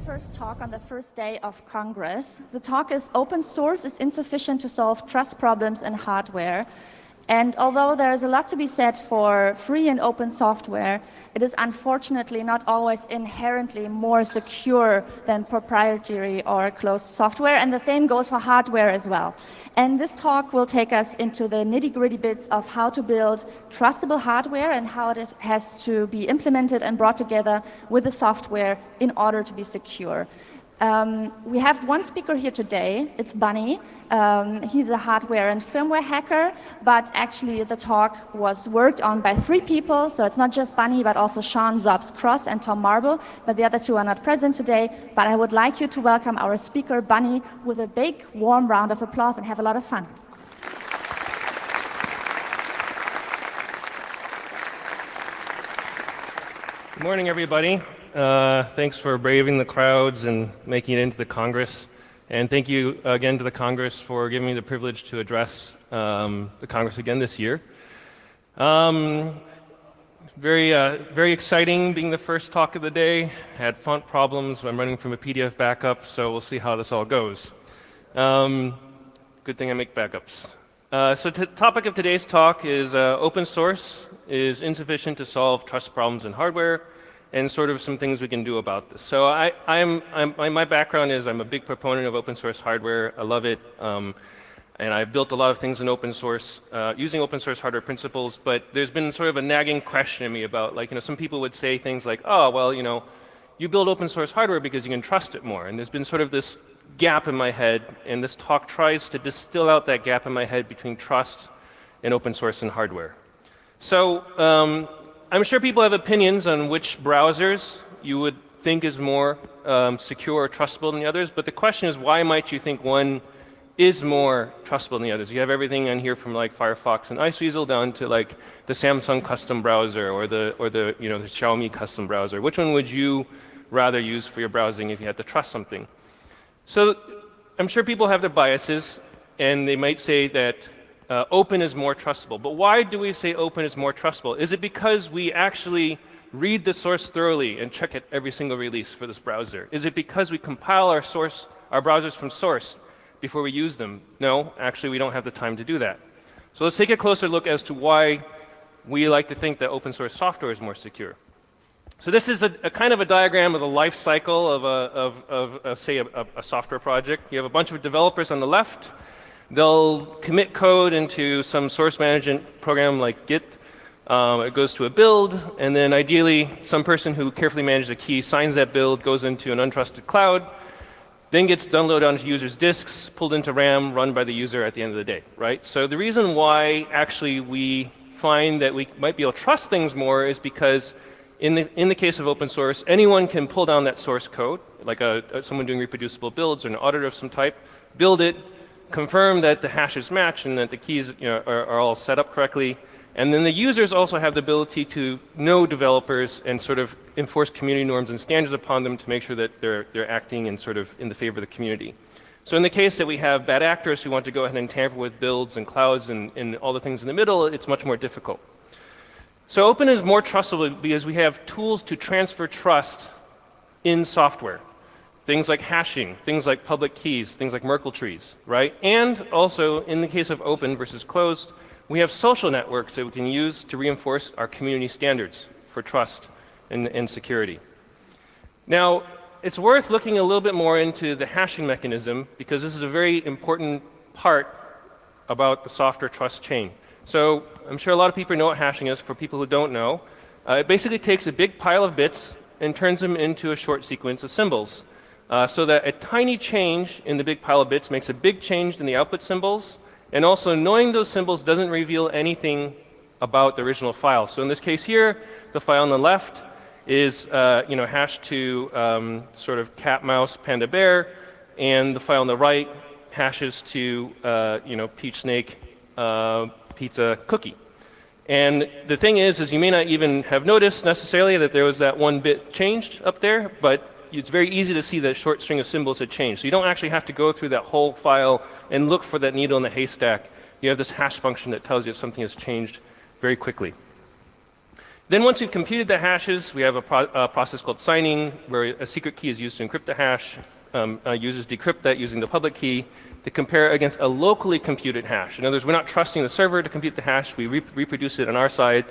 first talk on the first day of Congress. The talk is Open Source is Insufficient to Solve Trust Problems in Hardware. And although there is a lot to be said for free and open software, it is unfortunately not always inherently more secure than proprietary or closed software, and the same goes for hardware as well. And this talk will take us into the nitty-gritty bits of how to build trustable hardware and how it has to be implemented and brought together with the software in order to be secure. We have one speaker here today. It's Bunny. He's a hardware and firmware hacker, but actually the talk was worked on by 3 people, so it's not just Bunny, but also Sean Zobbs-Cross and Tom Marble, but the other 2 are not present today. But I would like you to welcome our speaker, Bunny, with a big, warm round of applause and have a lot of fun. Good morning, everybody. Thanks for braving the crowds and making it into the Congress. And thank you again to the Congress for giving me the privilege to address the Congress again this year. Very exciting being the first talk of the day. Had font problems. I'm running from a PDF backup, so we'll see how this all goes. Good thing I make backups. So the topic of today's talk is open source is insufficient to solve trust problems in hardware, and sort of some things we can do about this. So my background is I'm a big proponent of open source hardware. I love it, and I've built a lot of things in open source using open source hardware principles. But there's been sort of a nagging question in me about, like, some people would say things like, oh, well, you build open source hardware because you can trust it more. And there's been sort of this gap in my head, and this talk tries to distill out that gap in my head between trust and open source and hardware. So I'm sure people have opinions on which browsers you would think is more secure or trustable than the others, but the question is, why might you think one is more trustable than the others? You have everything on here from like Firefox and Iceweasel down to like the Samsung custom browser or the the Xiaomi custom browser. Which one would you rather use for your browsing if you had to trust something? So I'm sure people have their biases, and they might say that open is more trustable. But why do we say open is more trustable? Is it because we actually read the source thoroughly and check it every single release for this browser? Is it because we compile our browsers from source before we use them? No, actually we don't have the time to do that. So let's take a closer look as to why we like to think that open source software is more secure. So this is a kind of a diagram of the life cycle of say a software project. You have a bunch of developers on the left. They'll commit code into some source management program like Git. It goes to a build, and then ideally some person who carefully manages a key signs that build, goes into an untrusted cloud, then gets downloaded onto users' disks, pulled into RAM, run by the user at the end of the day, right? So the reason why actually we find that we might be able to trust things more is because in the case of open source, anyone can pull down that source code, like someone doing reproducible builds or an auditor of some type, build it, confirm that the hashes match and that the keys are all set up correctly. And then the users also have the ability to know developers and sort of enforce community norms and standards upon them to make sure that they're acting in sort of in the favor of the community. So in the case that we have bad actors who want to go ahead and tamper with builds and clouds and all the things in the middle, it's much more difficult. So open is more trustable because we have tools to transfer trust in software. Things like hashing, things like public keys, things like Merkle trees, right? And also, in the case of open versus closed, we have social networks that we can use to reinforce our community standards for trust and security. Now, it's worth looking a little bit more into the hashing mechanism, because this is a very important part about the software trust chain. So I'm sure a lot of people know what hashing is. For people who don't know, it basically takes a big pile of bits and turns them into a short sequence of symbols. So that a tiny change in the big pile of bits makes a big change in the output symbols, and also knowing those symbols doesn't reveal anything about the original file. So in this case here, the file on the left is hashed to sort of cat, mouse, panda, bear, and the file on the right hashes to peach, snake, pizza, cookie. And the thing is you may not even have noticed necessarily that there was that one bit changed up there, but it's very easy to see that short string of symbols had changed. So you don't actually have to go through that whole file and look for that needle in the haystack. You have this hash function that tells you if something has changed very quickly. Then once we've computed the hashes, we have a process called signing, where a secret key is used to encrypt the hash. Users decrypt that using the public key to compare against a locally computed hash. In other words, we're not trusting the server to compute the hash. We reproduce it on our side,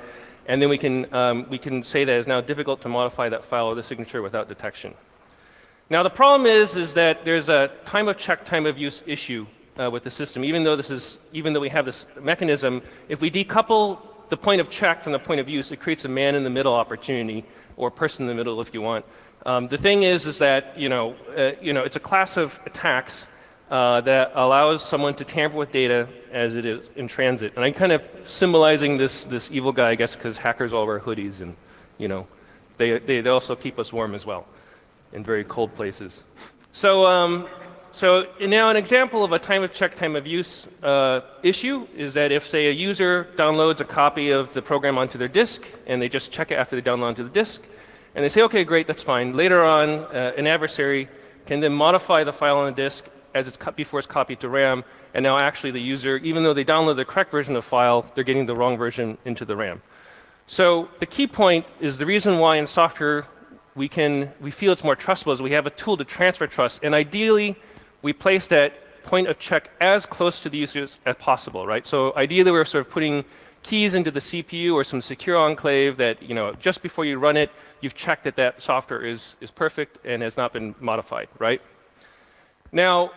and then we can say that it's now difficult to modify that file or the signature without detection. Now the problem is that there's a time of check, time of use issue with the system. Even though we have this mechanism, if we decouple the point of check from the point of use, it creates a man in the middle opportunity, or person in the middle if you want. The thing is that it's a class of attacks that allows someone to tamper with data as it is in transit. And I'm kind of symbolizing this evil guy, I guess, because hackers all wear hoodies, and they also keep us warm as well in very cold places. So now an example of a time of check, time of use issue is that if, say, a user downloads a copy of the program onto their disk, and they just check it after they download onto the disk, and they say, okay, great, that's fine. Later on, an adversary can then modify the file on the disk before it's copied to RAM, and now actually the user, even though they download the correct version of the file, they're getting the wrong version into the RAM. So the key point is the reason why in software we feel it's more trustable is we have a tool to transfer trust, and ideally we place that point of check as close to the users as possible, right? So ideally we're sort of putting keys into the CPU or some secure enclave that, just before you run it, you've checked that that software is perfect and has not been modified, right? Now,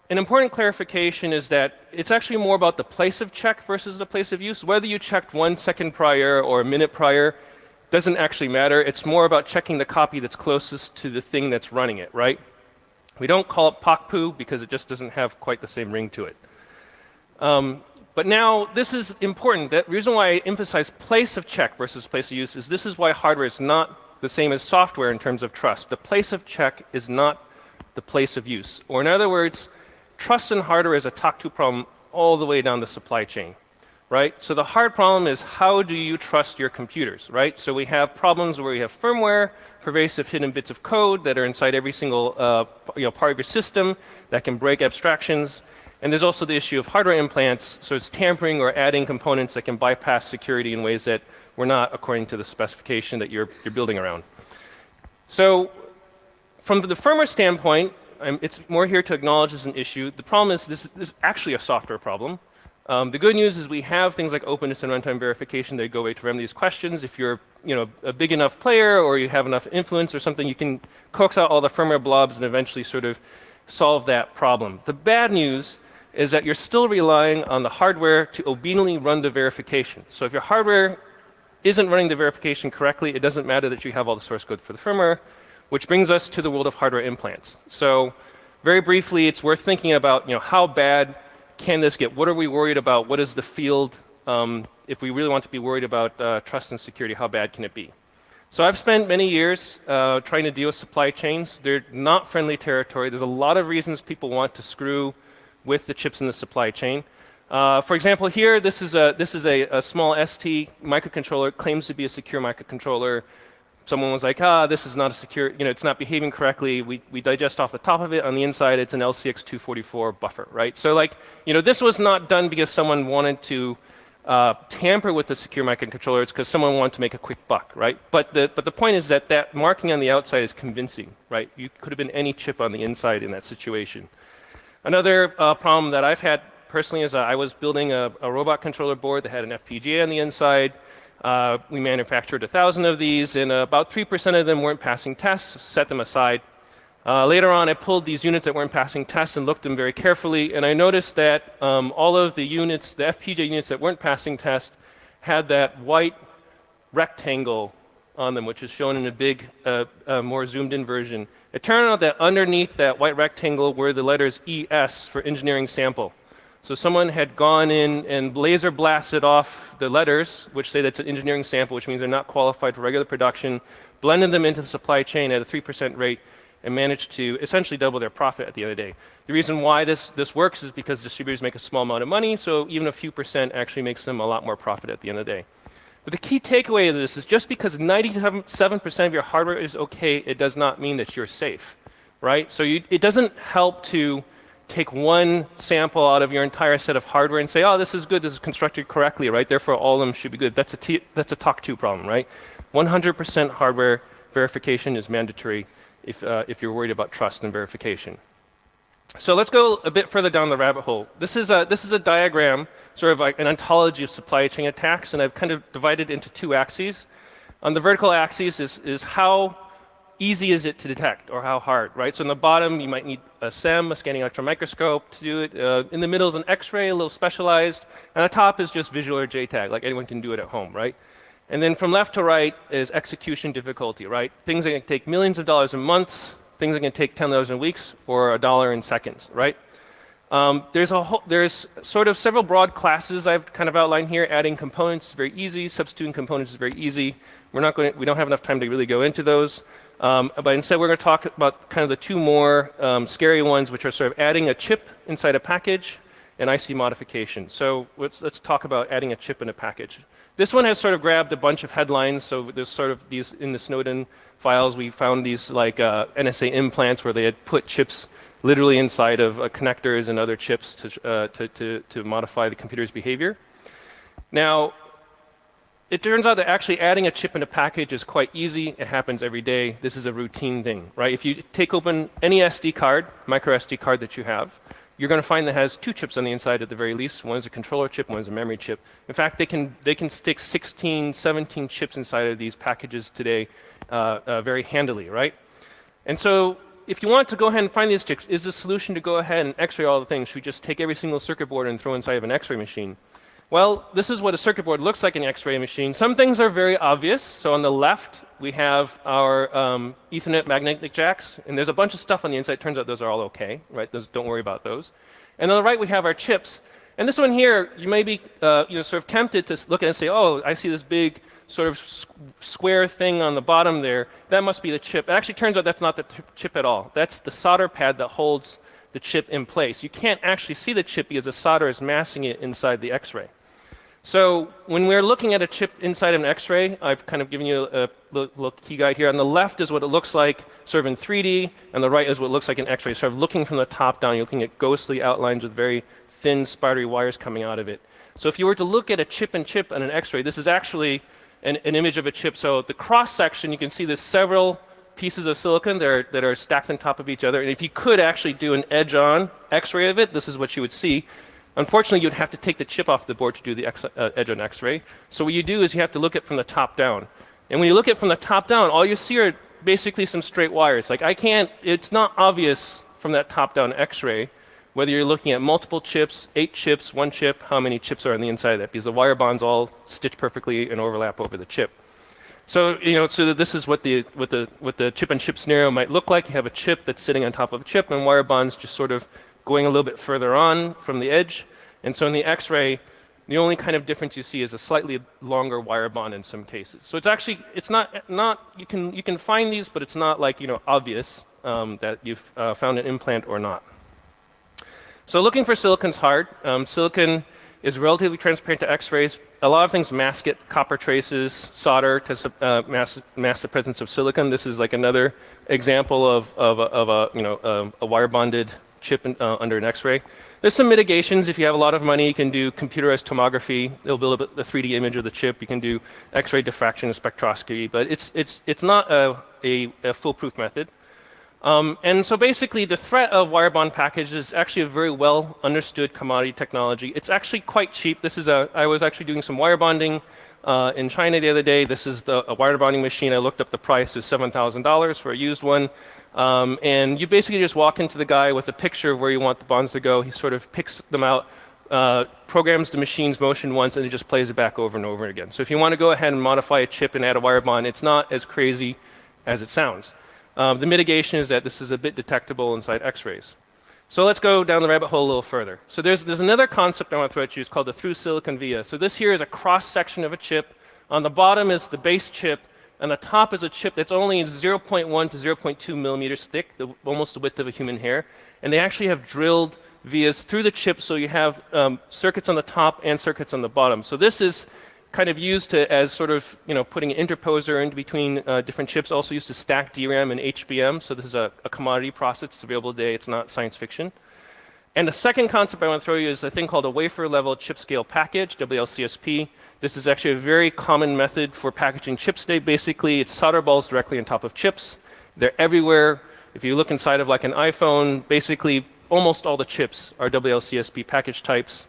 an important clarification is that it's actually more about the place of check versus the place of use. Whether you checked 1 second prior or a minute prior doesn't actually matter. It's more about checking the copy that's closest to the thing that's running it, right? We don't call it POC-poo because it just doesn't have quite the same ring to it. But now this is important. The reason why I emphasize place of check versus place of use is this is why hardware is not the same as software in terms of trust. The place of check is not the place of use. Or in other words, trust in hardware is a talk-to problem all the way down the supply chain, right? So the hard problem is how do you trust your computers, right? So we have problems where we have firmware, pervasive hidden bits of code that are inside every single part of your system that can break abstractions. And there's also the issue of hardware implants, so it's tampering or adding components that can bypass security in ways that were not according to the specification that you're building around. So from the firmware standpoint, it's more here to acknowledge as an issue. The problem is this is actually a software problem. The good news is we have things like openness and runtime verification that go away to remedy these questions. If you're a big enough player or you have enough influence or something, you can coax out all the firmware blobs and eventually sort of solve that problem. The bad news is that you're still relying on the hardware to obediently run the verification. So if your hardware isn't running the verification correctly, it doesn't matter that you have all the source code for the firmware, which brings us to the world of hardware implants. So very briefly, it's worth thinking about how bad can this get? What are we worried about? What is the field? If we really want to be worried about trust and security, how bad can it be? So I've spent many years trying to deal with supply chains. They're not friendly territory. There's a lot of reasons people want to screw with the chips in the supply chain. For example, here, this is a small ST microcontroller. It claims to be a secure microcontroller. Someone was like, this is not a secure, it's not behaving correctly. We digest off the top of it. On the inside, it's an LCX244 buffer, right? So this was not done because someone wanted to tamper with the secure microcontroller. It's because someone wanted to make a quick buck, right? But the point is that marking on the outside is convincing, right? You could have been any chip on the inside in that situation. Another problem that I've had personally is I was building a robot controller board that had an FPGA on the inside. We manufactured 1,000 of these, and about 3% of them weren't passing tests, set them aside. Later on, I pulled these units that weren't passing tests and looked at them very carefully, and I noticed that all of the units, the FPGA units that weren't passing tests, had that white rectangle on them, which is shown in a big, more zoomed-in version. It turned out that underneath that white rectangle were the letters ES for engineering sample. So someone had gone in and laser blasted off the letters, which say that's an engineering sample, which means they're not qualified for regular production, blended them into the supply chain at a 3% rate, and managed to essentially double their profit at the end of the day. The reason why this works is because distributors make a small amount of money, so even a few percent actually makes them a lot more profit at the end of the day. But the key takeaway of this is just because 97% of your hardware is okay, it does not mean that you're safe, right? So it doesn't help to take one sample out of your entire set of hardware and say, oh, this is good, this is constructed correctly, right? Therefore, all of them should be good. That's a talk to problem, right? 100% hardware verification is mandatory if you're worried about trust and verification. So let's go a bit further down the rabbit hole. This is a diagram, sort of like an ontology of supply chain attacks, and I've kind of divided into two axes. On the vertical axis is how easy is it to detect, or how hard, right? So on the bottom, you might need a SEM, a scanning electron microscope, to do it. In the middle is an X-ray, a little specialized, and the top is just visual or JTAG, like anyone can do it at home, right? And then from left to right is execution difficulty, right? Things that can take millions of dollars in months, things that can take $10 in weeks, or $1 in seconds, right? There's sort of several broad classes I've kind of outlined here. Adding components is very easy. Substituting components is very easy. We don't have enough time to really go into those. But instead, we're going to talk about kind of the two more scary ones, which are sort of adding a chip inside a package and IC modification. So let's talk about adding a chip in a package. This one has sort of grabbed a bunch of headlines. So there's sort of these in the Snowden files. We found these like NSA implants where they had put chips literally inside of connectors and other chips to modify the computer's behavior. Now, it turns out that actually adding a chip in a package is quite easy. It happens every day. This is a routine thing, right? If you take open any SD card, micro SD card that you have, you're going to find that has two chips on the inside at the very least. One is a controller chip, one is a memory chip. In fact, they can stick 16, 17 chips inside of these packages today very handily, right? And so if you want to go ahead and find these chips, is the solution to go ahead and X-ray all the things? Should we just take every single circuit board and throw inside of an X-ray machine? Well, this is what a circuit board looks like in an X-ray machine. Some things are very obvious. So on the left, we have our Ethernet magnetic jacks, and there's a bunch of stuff on the inside. Turns out those are all okay, right? Don't worry about those. And on the right, we have our chips. And this one here, you may be sort of tempted to look at it and say, oh, I see this big sort of square thing on the bottom there. That must be the chip. It actually turns out that's not the chip at all. That's the solder pad that holds the chip in place. You can't actually see the chip because the solder is masking it inside the X-ray. So when we're looking at a chip inside of an X-ray, I've kind of given you a little key guide here. On the left is what it looks like sort of in 3D, and the right is what it looks like in X-ray. Sort of looking from the top down, you're looking at ghostly outlines with very thin, spidery wires coming out of it. So if you were to look at a chip on an X-ray, this is actually an image of a chip. So the cross-section, you can see there's several pieces of silicon that are stacked on top of each other. And if you could actually do an edge-on X-ray of it, this is what you would see. Unfortunately, you'd have to take the chip off the board to do the edge-on X-ray. So what you do is you have to look at it from the top down. And when you look at it from the top down, all you see are basically some straight wires. Like it's not obvious from that top-down X-ray whether you're looking at multiple chips, 8 chips, 1 chip, how many chips are on the inside of that, because the wire bonds all stitch perfectly and overlap over the chip. So this is what the chip-on-chip scenario might look like. You have a chip that's sitting on top of a chip, and wire bonds just sort of going a little bit further on from the edge. And so in the X-ray, the only kind of difference you see is a slightly longer wire bond in some cases. So it's not you can find these, but it's not like obvious that you've found an implant or not. So looking for silicon's hard. Silicon is relatively transparent to X-rays. A lot of things mask it. Copper traces, solder to mask the presence of silicon. This is like another example of a wire bonded chip under an X-ray. There's some mitigations. If you have a lot of money, you can do computerized tomography. It'll build up the 3D image of the chip. You can do X-ray diffraction and spectroscopy, but it's not a foolproof method. And so basically, the threat of wire bond packages is actually a very well understood commodity technology. It's actually quite cheap. I was actually doing some wire bonding in China the other day. This is a wire bonding machine. I looked up the price is $7,000 for a used one. And you basically just walk into the guy with a picture of where you want the bonds to go. He sort of picks them out, programs the machine's motion once, and it just plays it back over and over again. So if you want to go ahead and modify a chip and add a wire bond, it's not as crazy as it sounds. The mitigation is that this is a bit detectable inside X-rays. So let's go down the rabbit hole a little further. So there's another concept I want to throw at you. It's called the through silicon via. So this here is a cross-section of a chip. On the bottom is the base chip. And the top is a chip that's only 0.1 to 0.2 millimeters thick, almost the width of a human hair. And they actually have drilled vias through the chip, so you have circuits on the top and circuits on the bottom. So this is kind of used as sort of putting an interposer in between different chips. Also used to stack DRAM and HBM. So this is a commodity process. It's available today. It's not science fiction. And the second concept I want to throw you is a thing called a wafer level chip scale package, WLCSP. This is actually a very common method for packaging chips today. Basically, it's solder balls directly on top of chips. They're everywhere. If you look inside of like an iPhone, basically almost all the chips are WLCSP package types.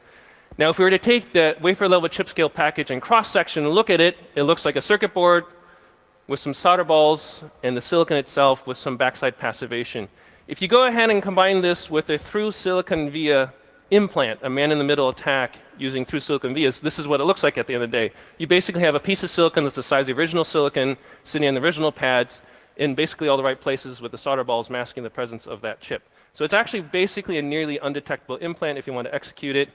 Now, if we were to take the wafer level chip scale package and cross section and look at it, it looks like a circuit board with some solder balls and the silicon itself with some backside passivation. If you go ahead and combine this with a through silicon via implant, a man-in-the-middle attack using through silicon vias, this is what it looks like at the end of the day. You basically have a piece of silicon that's the size of the original silicon sitting on the original pads in basically all the right places with the solder balls masking the presence of that chip. So it's actually basically a nearly undetectable implant if you want to execute it.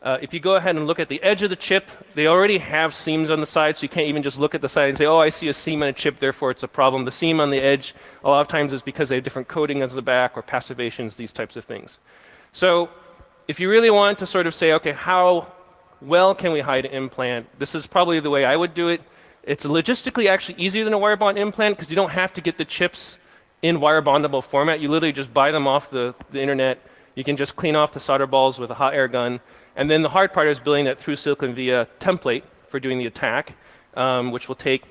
If you go ahead and look at the edge of the chip, they already have seams on the side, so you can't even just look at the side and say, oh, I see a seam on a chip, therefore it's a problem. The seam on the edge, a lot of times, is because they have different coating on the back or passivations, these types of things. So if you really want to sort of say, okay, how well can we hide an implant, this is probably the way I would do it. It's logistically actually easier than a wire bond implant because you don't have to get the chips in wire bondable format. You literally just buy them off the internet. You can just clean off the solder balls with a hot air gun. And then the hard part is building that through silicon via template for doing the attack, which will take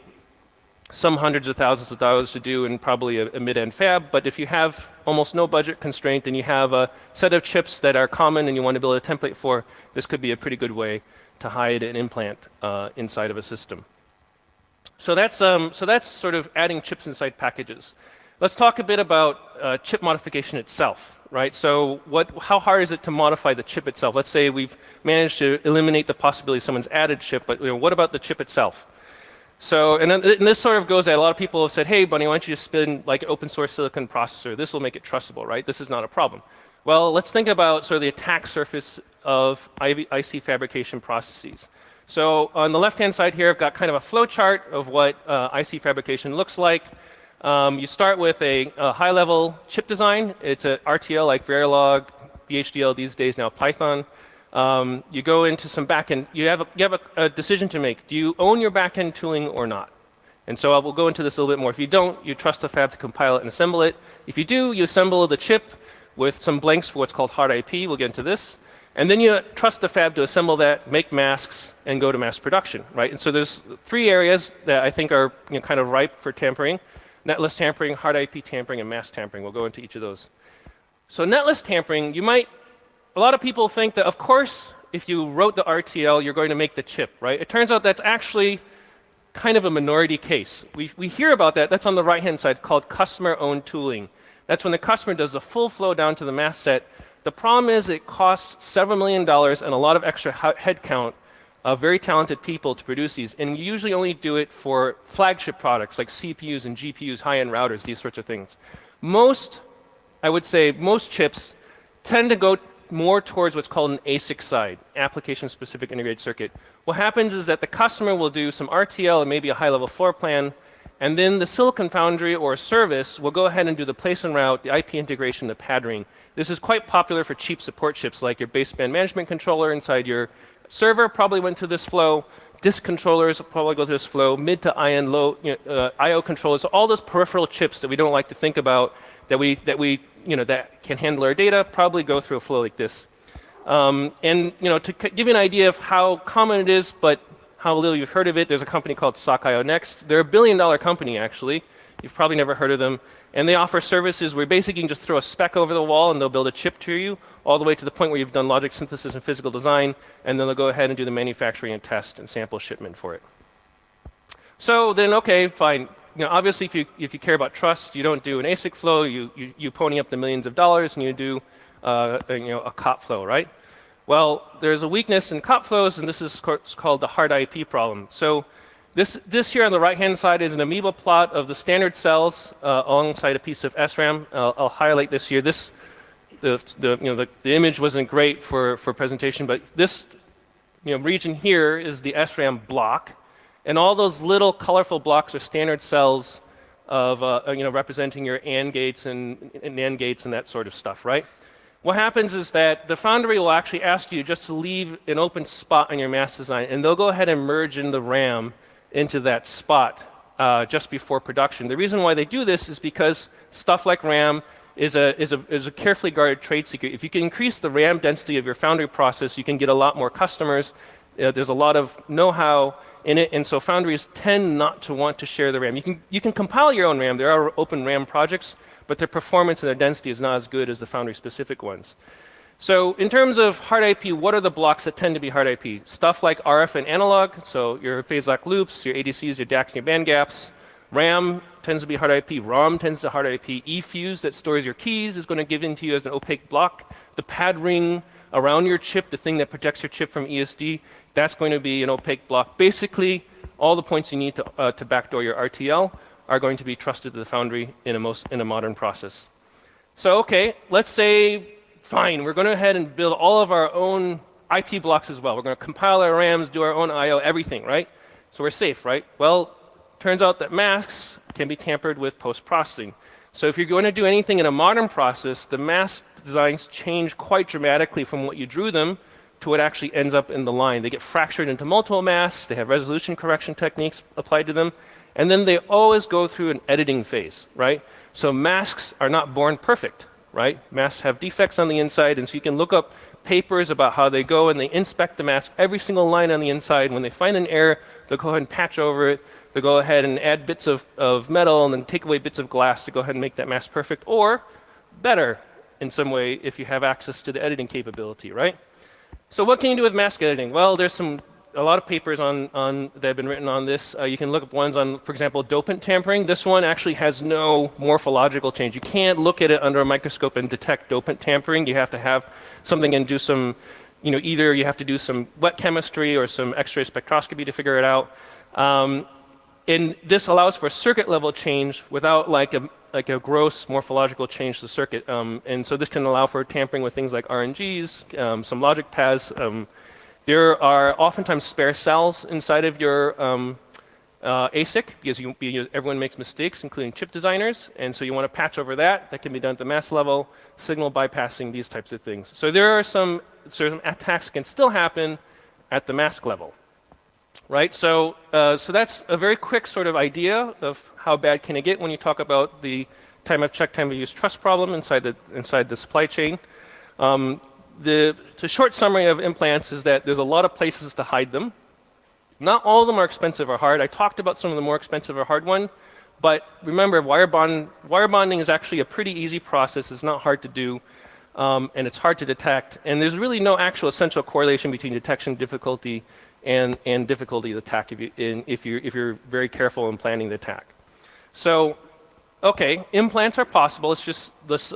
some hundreds of thousands of dollars to do and probably a mid-end fab. But if you have almost no budget constraint and you have a set of chips that are common and you want to build a template for, this could be a pretty good way to hide an implant inside of a system. So that's sort of adding chips inside packages. Let's talk a bit about chip modification itself. Right? So how hard is it to modify the chip itself? Let's say we've managed to eliminate the possibility someone's added chip, but what about the chip itself? So, and this sort of goes at a lot of people have said, hey, Bunny, why don't you just spin like an open source silicon processor? This will make it trustable, right? This is not a problem. Well, let's think about sort of the attack surface of IC fabrication processes. So on the left-hand side here, I've got kind of a flow chart of what IC fabrication looks like. You start with a high-level chip design. It's a RTL like Verilog, VHDL these days, now Python. You go into some backend. You have a decision to make. Do you own your backend tooling or not? And so I will go into this a little bit more. If you don't, you trust the fab to compile it and assemble it. If you do, you assemble the chip with some blanks for what's called hard IP. We'll get into this. And then you trust the fab to assemble that, make masks, and go to mass production, right? And so there's three areas that I think are kind of ripe for tampering. Netless tampering, hard IP tampering, and mass tampering. We'll go into each of those. So netless tampering, a lot of people think that, of course, if you wrote the RTL, you're going to make the chip, right? It turns out that's actually kind of a minority case. We hear about that. That's on the right-hand side, called customer-owned tooling. That's when the customer does the full flow down to the mass set. The problem is it costs several $1 million and a lot of extra headcount of very talented people to produce these. And you usually only do it for flagship products like CPUs and GPUs, high-end routers, these sorts of things. I would say most chips tend to go more towards what's called an ASIC side, application-specific integrated circuit. What happens is that the customer will do some RTL and maybe a high-level floor plan, and then the silicon foundry or service will go ahead and do the place and route, the IP integration, the padding. This is quite popular for cheap support chips like your baseband management controller inside your server probably went through this flow. Disk controllers will probably go through this flow. Mid to high-end low I/O controllers. So all those peripheral chips that we don't like to think about that can handle our data probably go through a flow like this. And to give you an idea of how common it is, but how little you've heard of it, there's a company called SockIO Next. They're a $1 billion company actually. You've probably never heard of them. And they offer services where basically you can just throw a spec over the wall and they'll build a chip to you, all the way to the point where you've done logic synthesis and physical design, and then they'll go ahead and do the manufacturing and test and sample shipment for it. So then, okay, fine. Obviously, if you care about trust, you don't do an ASIC flow. You pony up the millions of dollars and you do a COP flow, right? Well, there's a weakness in COP flows, and this is called the hard IP problem. So this here on the right-hand side is an amoeba plot of the standard cells alongside a piece of SRAM. I'll highlight this here. The image wasn't great for presentation, but this region here is the SRAM block, and all those little colorful blocks are standard cells of representing your AND gates and NAND gates and that sort of stuff, right? What happens is that the foundry will actually ask you just to leave an open spot on your mask design, and they'll go ahead and merge in the RAM into that spot just before production. The reason why they do this is because stuff like RAM is a carefully guarded trade secret. If you can increase the RAM density of your foundry process, you can get a lot more customers. There's a lot of know-how in it, and so foundries tend not to want to share the RAM. You can compile your own RAM. There are open RAM projects, but their performance and their density is not as good as the foundry-specific ones. So in terms of hard IP, what are the blocks that tend to be hard IP? Stuff like RF and analog, so your phase-lock loops, your ADCs, your DACs, and your band gaps. RAM tends to be hard IP. ROM tends to hard IP. eFuse that stores your keys is going to give into you as an opaque block. The pad ring around your chip, the thing that protects your chip from ESD, that's going to be an opaque block. Basically, all the points you need to backdoor your RTL are going to be trusted to the foundry in a modern process. So okay, let's say, fine, we're going to go ahead and build all of our own IP blocks as well. We're going to compile our RAMs, do our own I/O, everything, right? So we're safe, right? Well, turns out that masks can be tampered with post-processing. So if you're going to do anything in a modern process, the mask designs change quite dramatically from what you drew them to what actually ends up in the line. They get fractured into multiple masks, they have resolution correction techniques applied to them, and then they always go through an editing phase, right? So masks are not born perfect, right? Masks have defects on the inside, and so you can look up papers about how they go and they inspect the mask, every single line on the inside. When they find an error, they'll go ahead and patch over it. They'll go ahead and add bits of metal and then take away bits of glass to go ahead and make that mask perfect, or better in some way if you have access to the editing capability, right? So what can you do with mask editing? Well, there's a lot of papers that have been written on this. You can look up ones on, for example, dopant tampering. This one actually has no morphological change. You can't look at it under a microscope and detect dopant tampering. You have to have something and do some, either you have to do some wet chemistry or some X-ray spectroscopy to figure it out. And this allows for circuit level change without like a gross morphological change to the circuit. And so this can allow for tampering with things like RNGs, some logic paths. There are oftentimes spare cells inside of your ASIC because everyone makes mistakes, including chip designers. And so you want to patch over that. That can be done at the mask level, signal bypassing, these types of things. So there are some attacks that can still happen at the mask level. Right, so that's a very quick sort of idea of how bad can it get when you talk about the time of check, time of use trust problem inside the supply chain. The short summary of implants is that there's a lot of places to hide them. Not all of them are expensive or hard. I talked about some of the more expensive or hard ones, but remember, wire bonding is actually a pretty easy process. It's not hard to do, and it's hard to detect. And there's really no actual essential correlation between detection difficulty and difficulty of the attack if you're very careful in planning the attack. So, okay, implants are possible.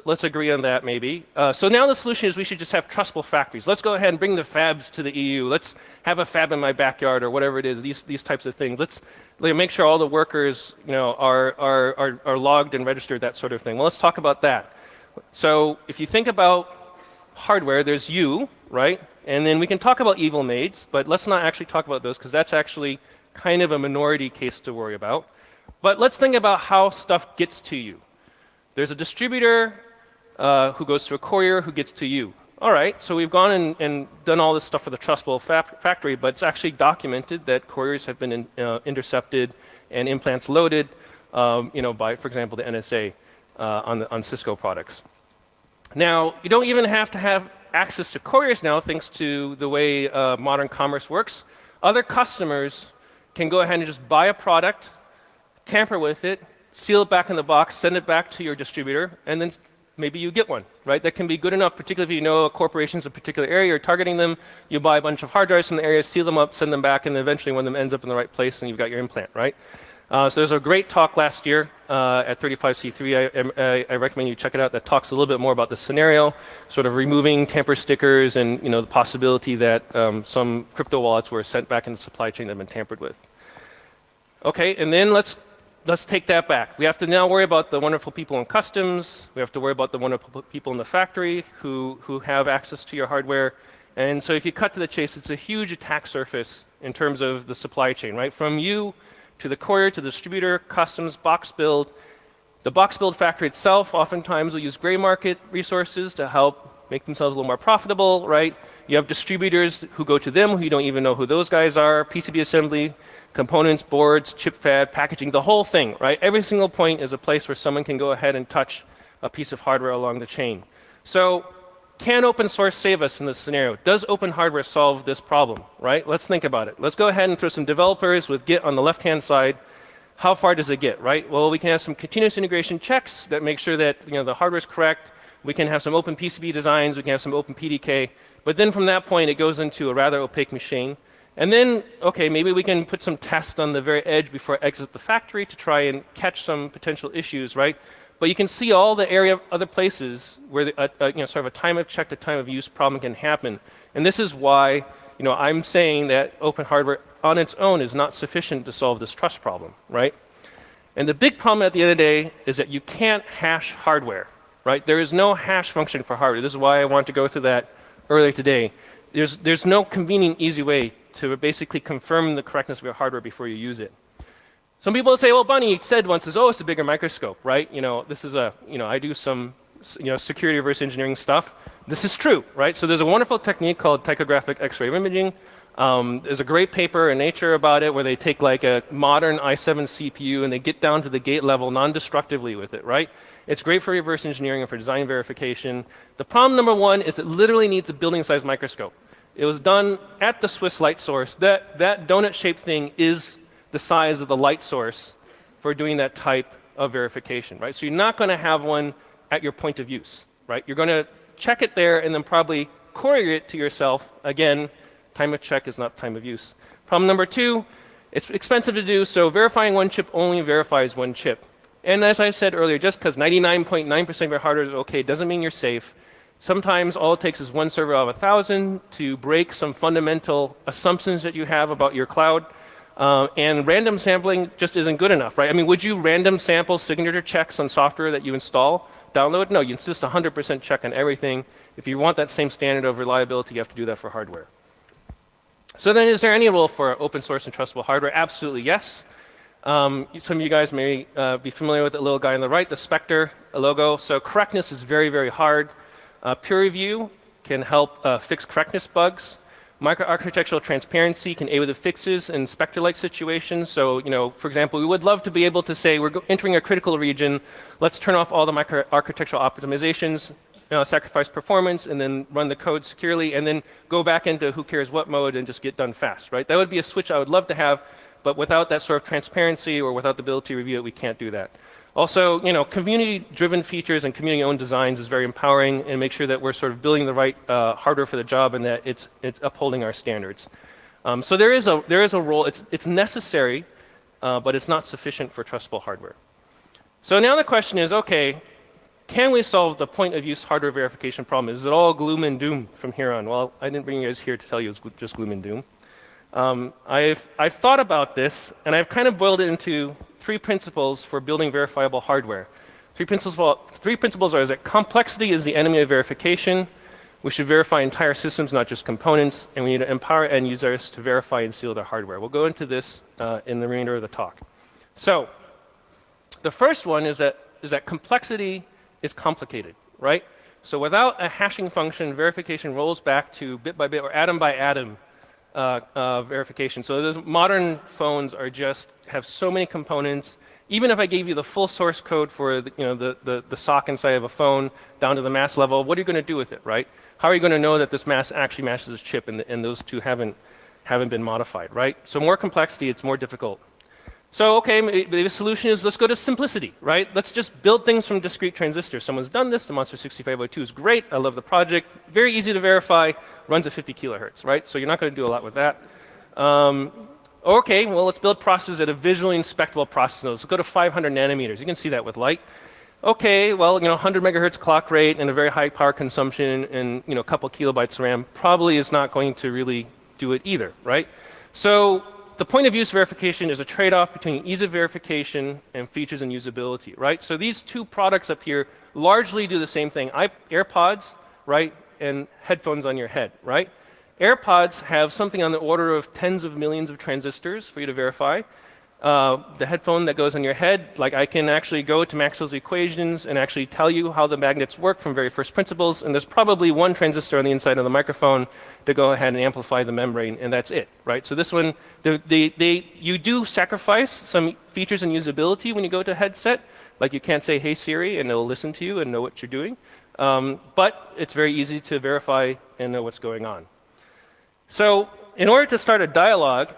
Let's agree on that maybe. So now the solution is we should just have trustable factories. Let's go ahead and bring the fabs to the EU. Let's have a fab in my backyard or whatever it is. These types of things. Let's make sure all the workers are logged and registered, that sort of thing. Well, let's talk about that. So if you think about hardware, there's you, right? And then we can talk about evil maids, but let's not actually talk about those because that's actually kind of a minority case to worry about. But let's think about how stuff gets to you. There's a distributor who goes to a courier who gets to you. All right, so we've gone and done all this stuff for the trustable factory, but it's actually documented that couriers have been intercepted and implants loaded, by, for example, the NSA on Cisco products. Now, you don't even have to have access to couriers now, thanks to the way modern commerce works. Other customers can go ahead and just buy a product, tamper with it, seal it back in the box, send it back to your distributor, and then maybe you get one, right? That can be good enough, particularly if you know a corporation's a particular area, you're targeting them, you buy a bunch of hard drives from the area, seal them up, send them back, and eventually one of them ends up in the right place and you've got your implant, right? So there's a great talk last year at 35C3. I recommend you check it out. That talks a little bit more about the scenario, sort of removing tamper stickers and the possibility that some crypto wallets were sent back into the supply chain that have been tampered with. Okay, and then let's take that back. We have to now worry about the wonderful people in customs. We have to worry about the wonderful people in the factory who have access to your hardware. And so if you cut to the chase, it's a huge attack surface in terms of the supply chain, right? From you to the courier, to the distributor, customs, box build. The box build factory itself oftentimes will use gray market resources to help make themselves a little more profitable, right? You have distributors who go to them who you don't even know who those guys are, PCB assembly, components, boards, chip fab, packaging, the whole thing, right? Every single point is a place where someone can go ahead and touch a piece of hardware along the chain. So can open source save us in this scenario? Does open hardware solve this problem, right? Let's think about it. Let's go ahead and throw some developers with Git on the left-hand side. How far does it get, right? Well, we can have some continuous integration checks that make sure that the hardware is correct. We can have some open PCB designs. We can have some open PDK. But then from that point, it goes into a rather opaque machine. And then, okay, maybe we can put some tests on the very edge before I exit the factory to try and catch some potential issues, right? But you can see all the area of other places where sort of a time of check to time of use problem can happen. And this is why I'm saying that open hardware on its own is not sufficient to solve this trust problem, right? And the big problem at the end of the day is that you can't hash hardware, right? There is no hash function for hardware. This is why I want to go through that earlier today. There's no convenient, easy way to basically confirm the correctness of your hardware before you use it. Some people say, well, Bunny said once, it's a bigger microscope, right? This is I do some, security reverse engineering stuff. This is true, right? So there's a wonderful technique called tychographic X-ray imaging. There's a great paper in Nature about it where they take like a modern i7 CPU and they get down to the gate level non-destructively with it, right? It's great for reverse engineering and for design verification. The problem number one is it literally needs a building-sized microscope. It was done at the Swiss light source. That donut-shaped thing is the size of the light source for doing that type of verification, right? So you're not going to have one at your point of use, right? You're going to check it there and then probably query it to yourself. Again, time of check is not time of use. Problem number two, it's expensive to do, so verifying one chip only verifies one chip. And as I said earlier, just because 99.9% of your hardware is okay doesn't mean you're safe. Sometimes all it takes is one server out of 1,000 to break some fundamental assumptions that you have about your cloud. And random sampling just isn't good enough, right? I mean, would you random sample signature checks on software that you install, download? No, you insist 100% check on everything. If you want that same standard of reliability, you have to do that for hardware. So then is there any role for open source and trustable hardware? Absolutely yes. Some of you guys may be familiar with the little guy on the right, the Spectre logo. So correctness is very, very hard. Peer review can help fix correctness bugs. Microarchitectural transparency can aid with the fixes in Spectre-like situations. So, for example, we would love to be able to say we're entering a critical region. Let's turn off all the microarchitectural optimizations, sacrifice performance, and then run the code securely, and then go back into who cares what mode and just get done fast, right? That would be a switch I would love to have, but without that sort of transparency or without the ability to review it, we can't do that. Also, community-driven features and community-owned designs is very empowering, and make sure that we're sort of building the right hardware for the job and that it's upholding our standards. So there is a role. It's necessary, but it's not sufficient for trustable hardware. So now the question is, okay, can we solve the point-of-use hardware verification problem? Is it all gloom and doom from here on? Well, I didn't bring you guys here to tell you it's just gloom and doom. I've thought about this, and I've kind of boiled it into 3 principles for building verifiable hardware. Three principles are that complexity is the enemy of verification. We should verify entire systems, not just components, and we need to empower end users to verify and seal their hardware. We'll go into this in the remainder of the talk. So the first one is that complexity is complicated, right? So without a hashing function, verification rolls back to bit by bit or atom by atom verification. So those modern phones have so many components. Even if I gave you the full source code for the sock inside of a phone down to the mass level, what are you going to do with it, right? How are you going to know that this mass actually matches this chip and those two haven't been modified, right? So more complexity, it's more difficult. So okay, maybe the solution is let's go to simplicity, right? Let's just build things from discrete transistors. Someone's done this. The Monster 6502 is great. I love the project. Very easy to verify. Runs at 50 kilohertz, right? So you're not going to do a lot with that. Okay, well, let's build processors at a visually inspectable process node. Let's go to 500 nanometers. You can see that with light. Okay, well, 100 megahertz clock rate and a very high power consumption and a couple kilobytes of RAM probably is not going to really do it either, right? So the point of use verification is a trade-off between ease of verification and features and usability, right? So these two products up here largely do the same thing. AirPods, right, and headphones on your head, right? AirPods have something on the order of tens of millions of transistors for you to verify. the headphone that goes on your head, like I can actually go to Maxwell's equations and actually tell you how the magnets work from very first principles, and there's probably one transistor on the inside of the microphone to go ahead and amplify the membrane, and that's it, right? So this one, you do sacrifice some features and usability when you go to a headset, like you can't say, "Hey Siri," and it'll listen to you and know what you're doing, but it's very easy to verify and know what's going on. So in order to start a dialogue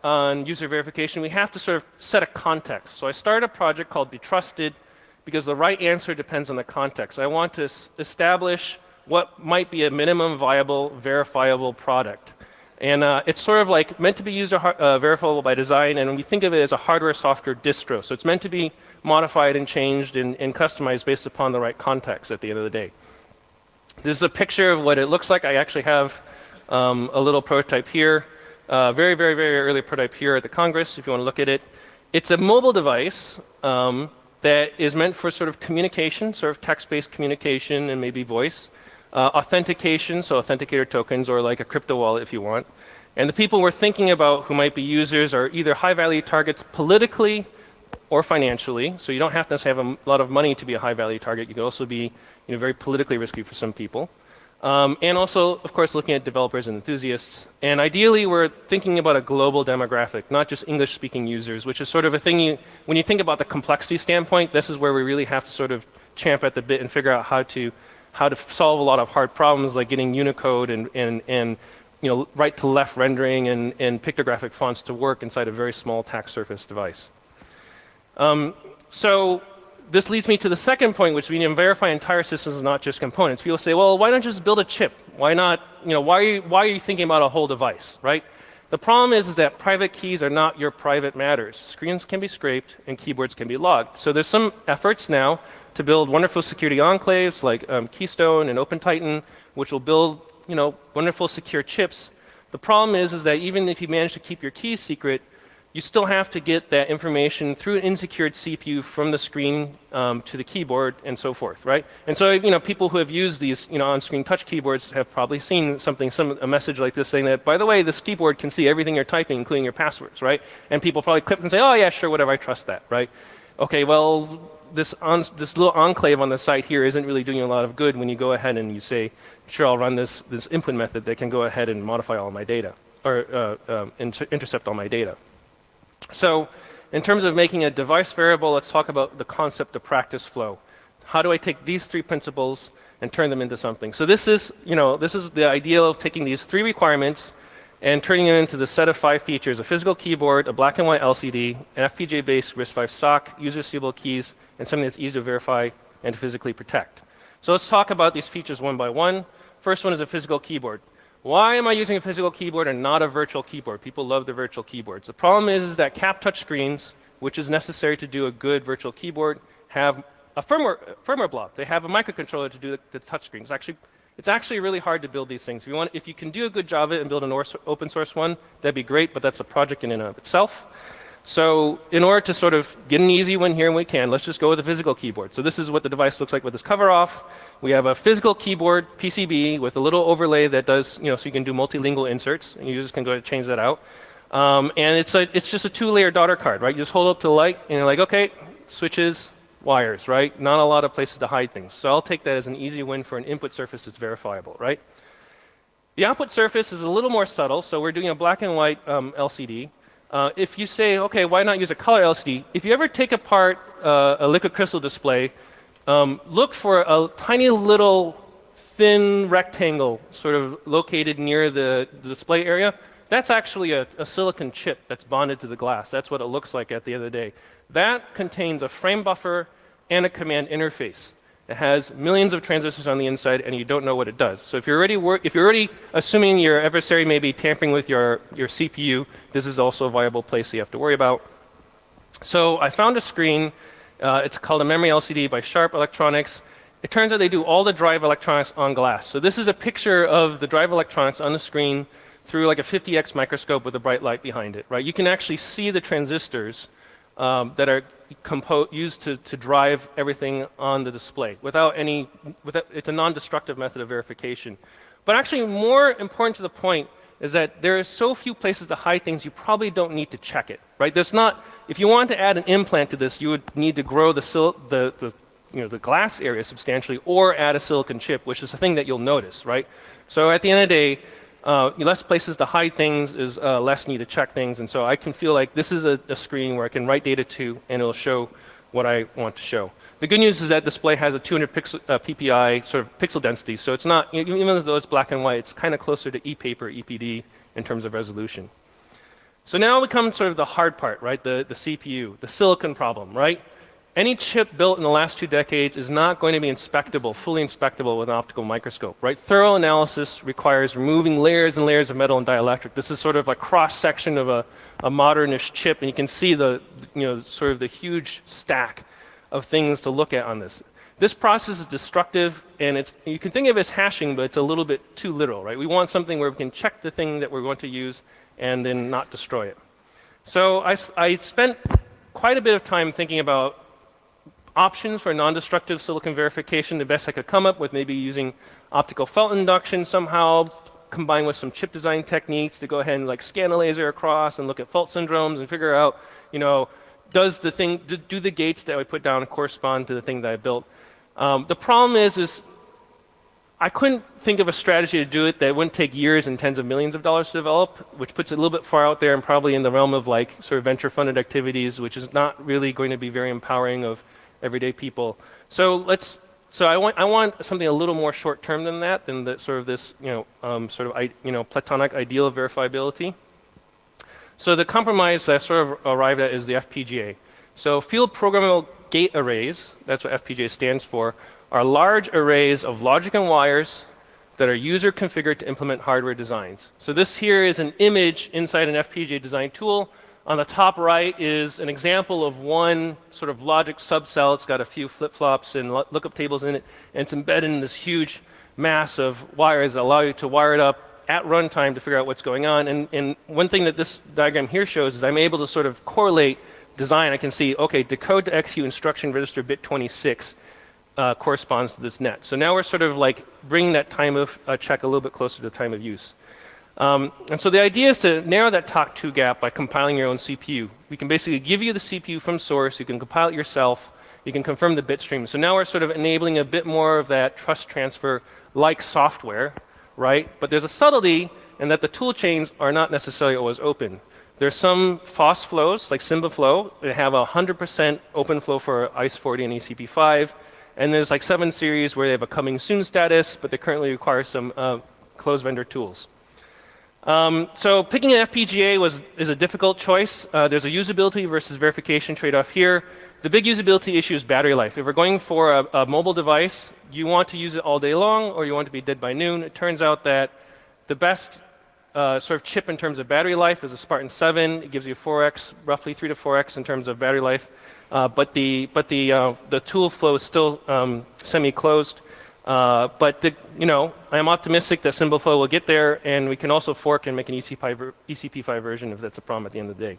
on user verification, we have to sort of set a context. So I started a project called Be Trusted because the right answer depends on the context. I want to establish what might be a minimum viable, verifiable product. And it's sort of like meant to be user verifiable by design, and we think of it as a hardware-software distro. So it's meant to be modified and changed and customized based upon the right context at the end of the day. This is a picture of what it looks like. I actually have a little prototype here. Very, very, very early prototype here at the Congress, if you want to look at it. It's a mobile device that is meant for sort of communication, sort of text-based communication and maybe voice. Authentication, so authenticator tokens, or like a crypto wallet if you want. And the people we're thinking about who might be users are either high-value targets politically or financially. So you don't have to necessarily have a lot of money to be a high-value target. You could also be very politically risky for some people. And also, of course, looking at developers and enthusiasts. And ideally, we're thinking about a global demographic, not just English-speaking users, which is sort of a thing when you think about the complexity standpoint, this is where we really have to sort of champ at the bit and figure out how to solve a lot of hard problems, like getting Unicode and right-to-left rendering and pictographic fonts to work inside a very small attack surface device. So this leads me to the second point, which we need to verify entire systems, not just components. People say, well, why not just build a chip? Why not, why are you thinking about a whole device, right? The problem is that private keys are not your private matters. Screens can be scraped and keyboards can be logged. So there's some efforts now to build wonderful security enclaves like Keystone and OpenTitan, which will build, wonderful secure chips. The problem is that even if you manage to keep your keys secret, you still have to get that information through an unsecured CPU from the screen to the keyboard and so forth, right? And so, people who have used these, on-screen touch keyboards have probably seen a message like this saying that, by the way, this keyboard can see everything you're typing, including your passwords, right? And people probably click and say, oh yeah, sure, whatever, I trust that, right? Okay, well, this little enclave on the side here isn't really doing you a lot of good when you go ahead and you say, sure, I'll run this input method that can go ahead and modify all my data, or intercept all my data. So in terms of making a device variable, let's talk about the concept of practice flow. How do I take these three principles and turn them into something? So this is the idea of taking these three requirements and turning them into the set of 5 features: a physical keyboard, a black and white LCD, an FPGA-based RISC-V sock, user-seeable keys, and something that's easy to verify and to physically protect. So let's talk about these features one by one. First one is a physical keyboard. Why am I using a physical keyboard and not a virtual keyboard? People love the virtual keyboards. The problem is that cap touch screens, which is necessary to do a good virtual keyboard, have a firmware block. They have a microcontroller to do the touch screen. It's actually really hard to build these things. If you can do a good job of it and build an open source one, that'd be great, but that's a project in and of itself. So in order to sort of get an easy one here and we can, let's just go with a physical keyboard. So this is what the device looks like with this cover off. We have a physical keyboard PCB with a little overlay that does, so you can do multilingual inserts, and users can go ahead and change that out. And it's just a 2-layer daughter card, right? You just hold it up to the light, and you're like, okay, switches, wires, right? Not a lot of places to hide things. So I'll take that as an easy win for an input surface that's verifiable, right? The output surface is a little more subtle, so we're doing a black and white LCD. If you say, okay, why not use a color LCD? If you ever take apart a liquid crystal display, look for a tiny little thin rectangle sort of located near the display area. That's actually a silicon chip that's bonded to the glass. That's what it looks like at the end of the day. That contains a frame buffer and a command interface. It has millions of transistors on the inside, and you don't know what it does. So if you're already assuming your adversary may be tampering with your CPU, this is also a viable place you have to worry about. So I found a screen. It's called a memory LCD by Sharp Electronics. It turns out they do all the drive electronics on glass. So this is a picture of the drive electronics on the screen through like a 50x microscope with a bright light behind it, right? You can actually see the transistors that are used to drive everything on the display it's a non-destructive method of verification. But actually more important to the point is that there are so few places to hide things, you probably don't need to check it, right? if you want to add an implant to this, you would need to grow the glass area substantially, or add a silicon chip, which is the thing that you'll notice, right? So at the end of the day, less places to hide things is less need to check things, and so I can feel like this is a screen where I can write data to, and it'll show what I want to show. The good news is that display has a 200 ppi sort of pixel density, so it's not, even though it's black and white, it's kind of closer to e-paper, EPD in terms of resolution. So now we come to sort of the hard part, right? The CPU, the silicon problem, right? Any chip built in the last 2 decades is not going to be inspectable, fully inspectable with an optical microscope, right? Thorough analysis requires removing layers and layers of metal and dielectric. This is sort of a cross-section of a modernish chip, and you can see sort of the huge stack of things to look at on this. This process is destructive, and you can think of it as hashing, but it's a little bit too literal, right? We want something where we can check the thing that we're going to use and then not destroy it. So I spent quite a bit of time thinking about options for non-destructive silicon verification, the best I could come up with, maybe using optical felt induction somehow, combined with some chip design techniques to go ahead and like scan a laser across and look at fault syndromes and figure out, do the gates that I put down correspond to the thing that I built? The problem is I couldn't think of a strategy to do it that wouldn't take years and tens of millions of dollars to develop, which puts it a little bit far out there and probably in the realm of like sort of venture-funded activities, which is not really going to be very empowering of everyday people. So I want something a little more short-term than that, than this platonic ideal of verifiability. So the compromise that I sort of arrived at is the FPGA. So field programmable gate arrays, that's what FPGA stands for, are large arrays of logic and wires that are user configured to implement hardware designs. So this here is an image inside an FPGA design tool. On the top right is an example of one sort of logic subcell. It's got a few flip-flops and lookup tables in it, and it's embedded in this huge mass of wires that allow you to wire it up at runtime to figure out what's going on. And one thing that this diagram here shows is I'm able to sort of correlate design. I can see, okay, decode to execute instruction register bit 26 corresponds to this net. So now we're sort of like bringing that time of check a little bit closer to the time of use. And so the idea is to narrow that TOC2 gap by compiling your own CPU. We can basically give you the CPU from source, you can compile it yourself, you can confirm the bit stream. So now we're sort of enabling a bit more of that trust transfer like software, right? But there's a subtlety in that the tool chains are not necessarily always open. There's some FOSS flows, like SymbiFlow, that have 100% open flow for ICE40 and ECP5. And there's like 7 series where they have a coming soon status, but they currently require some closed vendor tools. So picking an FPGA is a difficult choice. There's a usability versus verification trade-off here. The big usability issue is battery life. If we're going for a mobile device, you want to use it all day long, or you want to be dead by noon. It turns out that the best sort of chip in terms of battery life is a Spartan 7. It gives you 4x, roughly 3 to 4x in terms of battery life. But the tool flow is still semi-closed. But I am optimistic that SymbiFlow will get there, and we can also fork and make an ECP5 version if that's a problem at the end of the day.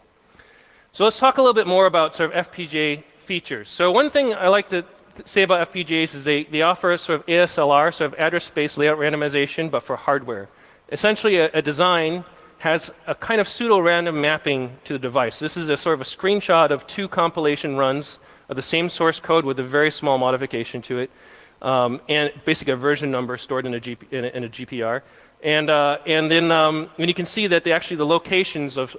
So let's talk a little bit more about sort of FPGA features. So one thing I like to say about FPGAs is they offer sort of ASLR, sort of address space layout randomization, but for hardware. Essentially, a design has a kind of pseudo-random mapping to the device. This is a sort of a screenshot of 2 compilation runs of the same source code with a very small modification to it. And basically a version number stored in a GPR. And then when you can see that the locations of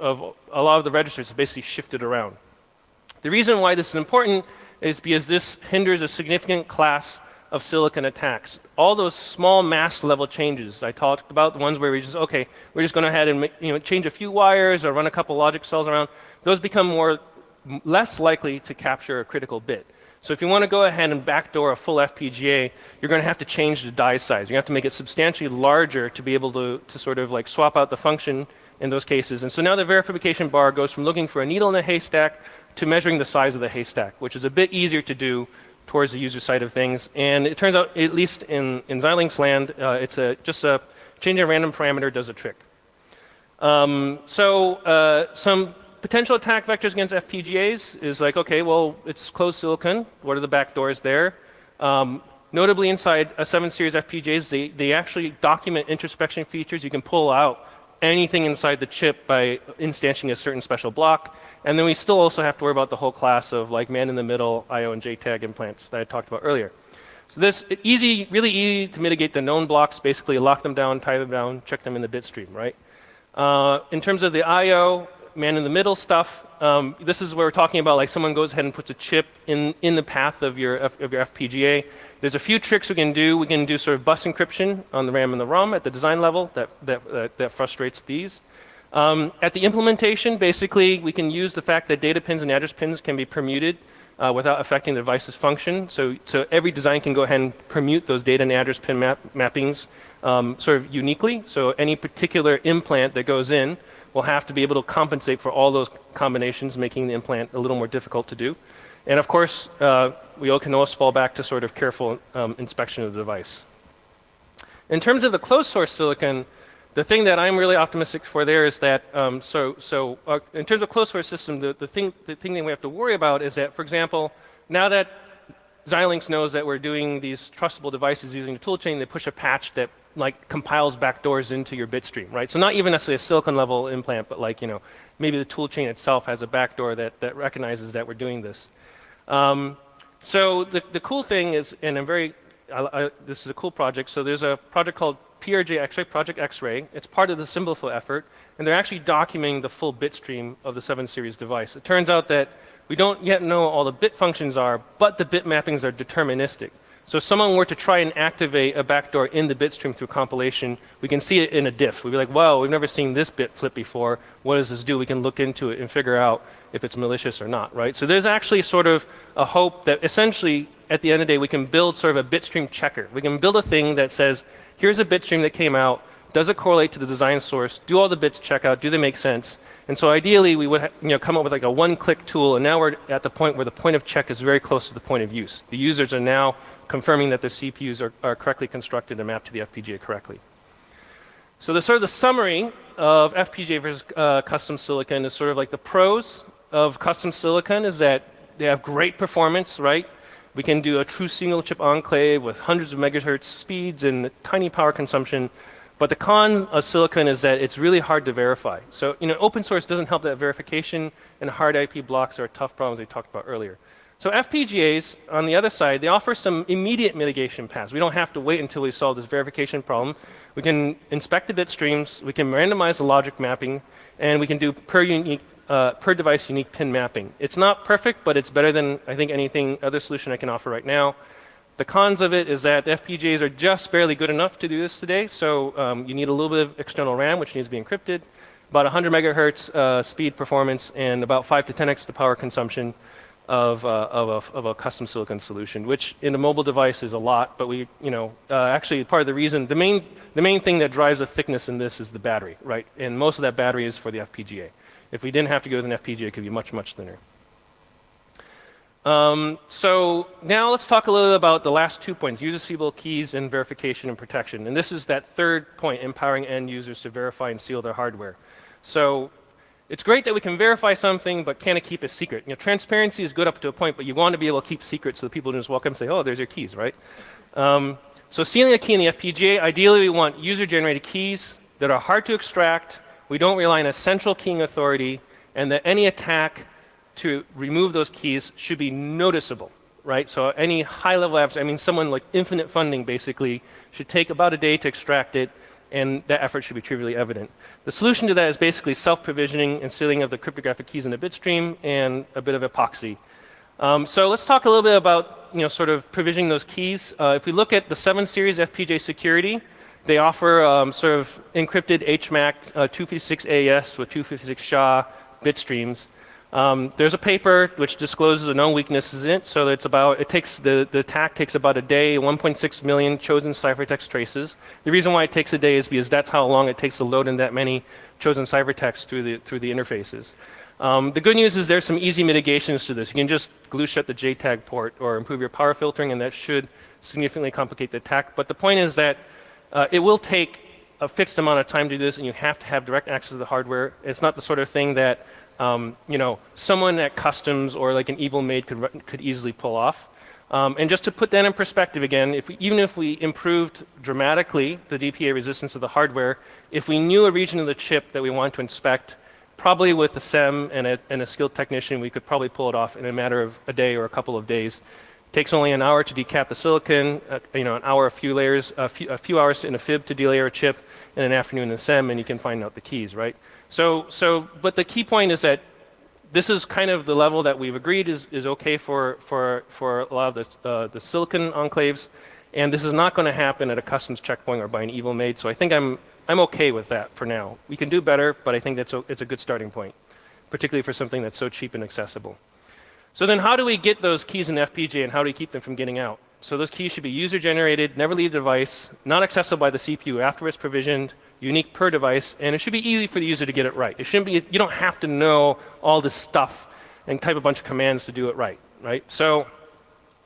a lot of the registers are basically shifted around. The reason why this is important is because this hinders a significant class of silicon attacks. All those small mask level changes I talked about, the ones where we're just going to ahead and change a few wires or run a couple logic cells around, those become less likely to capture a critical bit. So if you want to go ahead and backdoor a full FPGA, you're going to have to change the die size. You have to make it substantially larger to be able to sort of like swap out the function in those cases. And so now the verification bar goes from looking for a needle in a haystack to measuring the size of the haystack, which is a bit easier to do towards the user side of things. And it turns out, at least in Xilinx land, it's just a change a random parameter does a trick. Some potential attack vectors against FPGAs is like, okay, well, it's closed silicon. What are the back doors there? Notably, inside a 7 series FPGAs, they actually document introspection features. You can pull out anything inside the chip by instantiating a certain special block. And then we still also have to worry about the whole class of like man-in-the-middle IO and JTAG implants that I talked about earlier. So this really easy to mitigate the known blocks. Basically, lock them down, tie them down, check them in the bit stream, right? In terms of the IO, man-in-the-middle stuff, this is where we're talking about like someone goes ahead and puts a chip in the path of your FPGA. There's a few tricks we can do. We can do sort of bus encryption on the RAM and the ROM at the design level that frustrates these. At the implementation, basically, we can use the fact that data pins and address pins can be permuted without affecting the device's function. So every design can go ahead and permute those data and address pin mappings sort of uniquely. So any particular implant that goes in will have to be able to compensate for all those combinations, making the implant a little more difficult to do. And of course, we can always fall back to sort of careful inspection of the device. In terms of the closed source silicon, the thing that I'm really optimistic for there is that, in terms of closed source system, the thing that we have to worry about is that, for example, now that Xilinx knows that we're doing these trustable devices using the toolchain, they push a patch that like compiles backdoors into your bit stream, right? So not even necessarily a silicon level implant, but like, maybe the toolchain itself has a backdoor that recognizes that we're doing this. So the cool thing is, and this is a cool project. So there's a project called PRJ X-ray, Project X-ray. It's part of the SymbolFlow effort, and they're actually documenting the full bit stream of the 7 series device. It turns out that we don't yet know all the bit functions are, but the bit mappings are deterministic. So if someone were to try and activate a backdoor in the bit stream through compilation, we can see it in a diff. We'd be like, wow, we've never seen this bit flip before. What does this do? We can look into it and figure out if it's malicious or not, right? So there's actually sort of a hope that essentially, at the end of the day, we can build sort of a bit stream checker. We can build a thing that says, here's a bit stream that came out. Does it correlate to the design source? Do all the bits check out? Do they make sense? And so ideally, we would come up with like a one-click tool, and now we're at the point where the point of check is very close to the point of use. The users are now confirming that their CPUs are correctly constructed and mapped to the FPGA correctly. So the sort of the summary of FPGA versus custom silicon is sort of like the pros of custom silicon is that they have great performance, right? We can do a true single chip enclave with hundreds of megahertz speeds and tiny power consumption. But the con of silicon is that it's really hard to verify. So open source doesn't help that verification, and hard IP blocks are tough problems we talked about earlier. So FPGAs, on the other side, they offer some immediate mitigation paths. We don't have to wait until we solve this verification problem. We can inspect the bit streams, we can randomize the logic mapping, and we can do per device unique pin mapping. It's not perfect, but it's better than, I think, anything other solution I can offer right now. The cons of it is that the FPGAs are just barely good enough to do this today. So you need a little bit of external RAM, which needs to be encrypted, about 100 megahertz speed performance, and about 5 to 10x the power consumption of a custom silicon solution, which in a mobile device is a lot. But actually part of the reason, the main thing that drives the thickness in this is the battery, right? And most of that battery is for the FPGA. If we didn't have to go with an FPGA, it could be much, much thinner. So now let's talk a little bit about the last 2 points, user-sealable keys and verification and protection. And this is that third point, empowering end users to verify and seal their hardware. So it's great that we can verify something, but can it keep it secret? Transparency is good up to a point, but you want to be able to keep secrets so that people don't just walk up and say, oh, there's your keys, right? So sealing a key in the FPGA, ideally we want user-generated keys that are hard to extract. We don't rely on a central keying authority, and that any attack to remove those keys should be noticeable, right? So any high-level apps, someone like Infinite Funding basically should take about a day to extract it, and that effort should be trivially evident. The solution to that is basically self-provisioning and sealing of the cryptographic keys in the bit stream and a bit of epoxy. So let's talk a little bit about sort of provisioning those keys. If we look at the 7 series FPGA security, they offer sort of encrypted HMAC 256 AES with 256 SHA bit streams. There's a paper which discloses the known weaknesses in it. So the attack takes about a day, 1.6 million chosen ciphertext traces. The reason why it takes a day is because that's how long it takes to load in that many chosen ciphertext through the interfaces. The good news is there's some easy mitigations to this. You can just glue shut the JTAG port or improve your power filtering, and that should significantly complicate the attack. But the point is that it will take a fixed amount of time to do this, and you have to have direct access to the hardware. It's not the sort of thing that someone at customs or like an evil maid could easily pull off. And just to put that in perspective again, even if we improved dramatically the DPA resistance of the hardware, if we knew a region of the chip that we want to inspect probably with a SEM and a skilled technician, we could probably pull it off in a matter of a day or a couple of days. It takes only an hour to decap the silicon, an hour, a few layers, a few hours in a fib to delayer a chip, and an afternoon in the SEM, and you can find out the keys, right? But the key point is that this is kind of the level that we've agreed is okay for a lot of the silicon enclaves, and this is not going to happen at a customs checkpoint or by an evil maid. So I think I'm okay with that for now. We can do better, but I think it's a good starting point, particularly for something that's so cheap and accessible. So then how do we get those keys in FPGA, and how do we keep them from getting out? So those keys should be user-generated, never leave the device, not accessible by the CPU after it's provisioned, unique per device, and it should be easy for the user to get it right. It shouldn't be, you don't have to know all this stuff and type a bunch of commands to do it right? So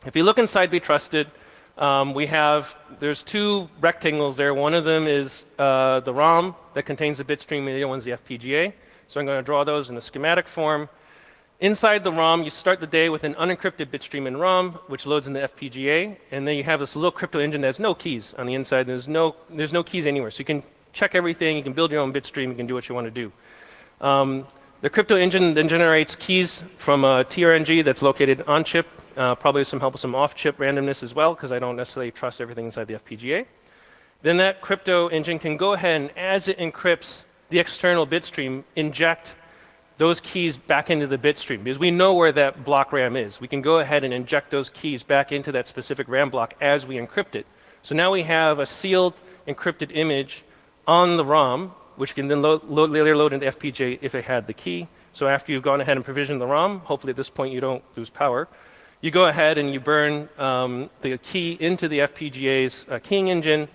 if you look inside Be Trusted, there's two rectangles there. One of them is the ROM that contains the bitstream, and the other one's the FPGA. So I'm going to draw those in a schematic form. Inside the ROM, you start the day with an unencrypted bitstream in ROM, which loads in the FPGA, and then you have this little crypto engine that has no keys on the inside. There's no keys anywhere, so you can check everything. You can build your own bitstream. You can do what you want to do. The crypto engine then generates keys from a TRNG that's located on chip, probably with some help with some off-chip randomness as well, because I don't necessarily trust everything inside the FPGA. Then that crypto engine can go ahead and, as it encrypts the external bitstream, inject those keys back into the bitstream, because we know where that block RAM is. We can go ahead and inject those keys back into that specific RAM block as we encrypt it. So now we have a sealed encrypted image on the ROM, which can then later load into FPGA if it had the key. So after you've gone ahead and provisioned the ROM, hopefully at this point you don't lose power, you go ahead and you burn the key into the FPGA's keying engine,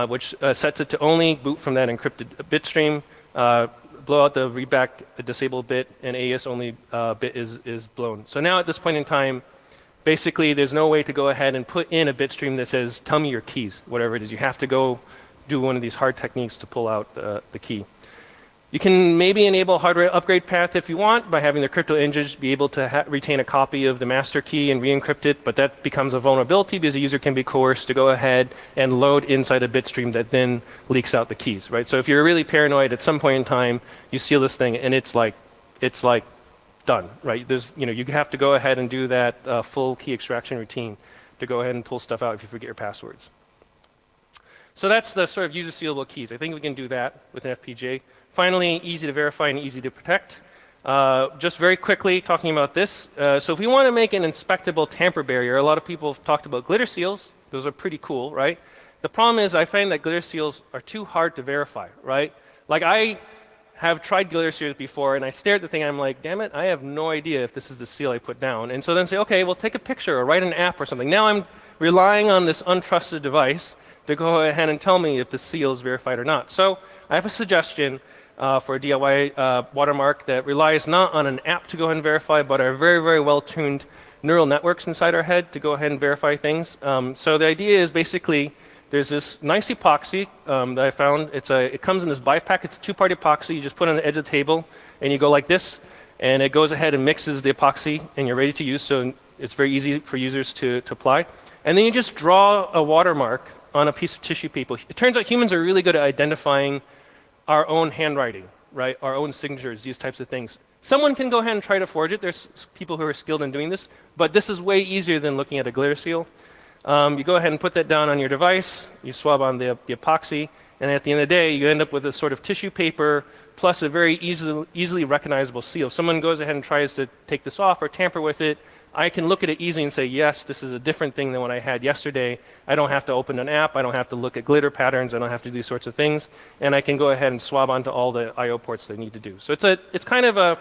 which sets it to only boot from that encrypted bitstream, blow out the readback disabled bit, and AES only bit is blown. So now at this point in time, basically there's no way to go ahead and put in a bitstream that says, tell me your keys, whatever it is. You have to go do one of these hard techniques to pull out the key. You can maybe enable a hardware upgrade path if you want by having the crypto engines be able to retain a copy of the master key and re-encrypt it, but that becomes a vulnerability because the user can be coerced to go ahead and load inside a bitstream that then leaks out the keys, right? So if you're really paranoid, at some point in time, you seal this thing and it's like done, right? You have to go ahead and do that full key extraction routine to go ahead and pull stuff out if you forget your passwords. So that's the sort of user sealable keys. I think we can do that with an FPGA. Finally, easy to verify and easy to protect. Just very quickly talking about this. So if we want to make an inspectable tamper barrier, a lot of people have talked about glitter seals. Those are pretty cool, right? The problem is I find that glitter seals are too hard to verify, right? Like I have tried glitter seals before and I stare at the thing and I'm like, damn it, I have no idea if this is the seal I put down. And so then say, okay, well take a picture or write an app or something. Now I'm relying on this untrusted device to go ahead and tell me if the seal is verified or not. So I have a suggestion for a DIY watermark that relies not on an app to go ahead and verify, but are very, very well-tuned neural networks inside our head to go ahead and verify things. So the idea is basically there's this nice epoxy that I found. It comes in this bipack. It's a two-part epoxy. You just put it on the edge of the table, and you go like this, and it goes ahead and mixes the epoxy, and you're ready to use. So it's very easy for users to apply. And then you just draw a watermark on a piece of tissue paper. It turns out humans are really good at identifying our own handwriting, right? Our own signatures, these types of things. Someone can go ahead and try to forge it. There's people who are skilled in doing this, but this is way easier than looking at a glitter seal. You go ahead and put that down on your device, you swab on the epoxy, and at the end of the day, you end up with a sort of tissue paper plus a very easily recognizable seal. If someone goes ahead and tries to take this off or tamper with it, I can look at it easily and say, yes, this is a different thing than what I had yesterday. I don't have to open an app. I don't have to look at glitter patterns. I don't have to do these sorts of things. And I can go ahead and swab onto all the I/O ports that I need to do. So it's kind of a,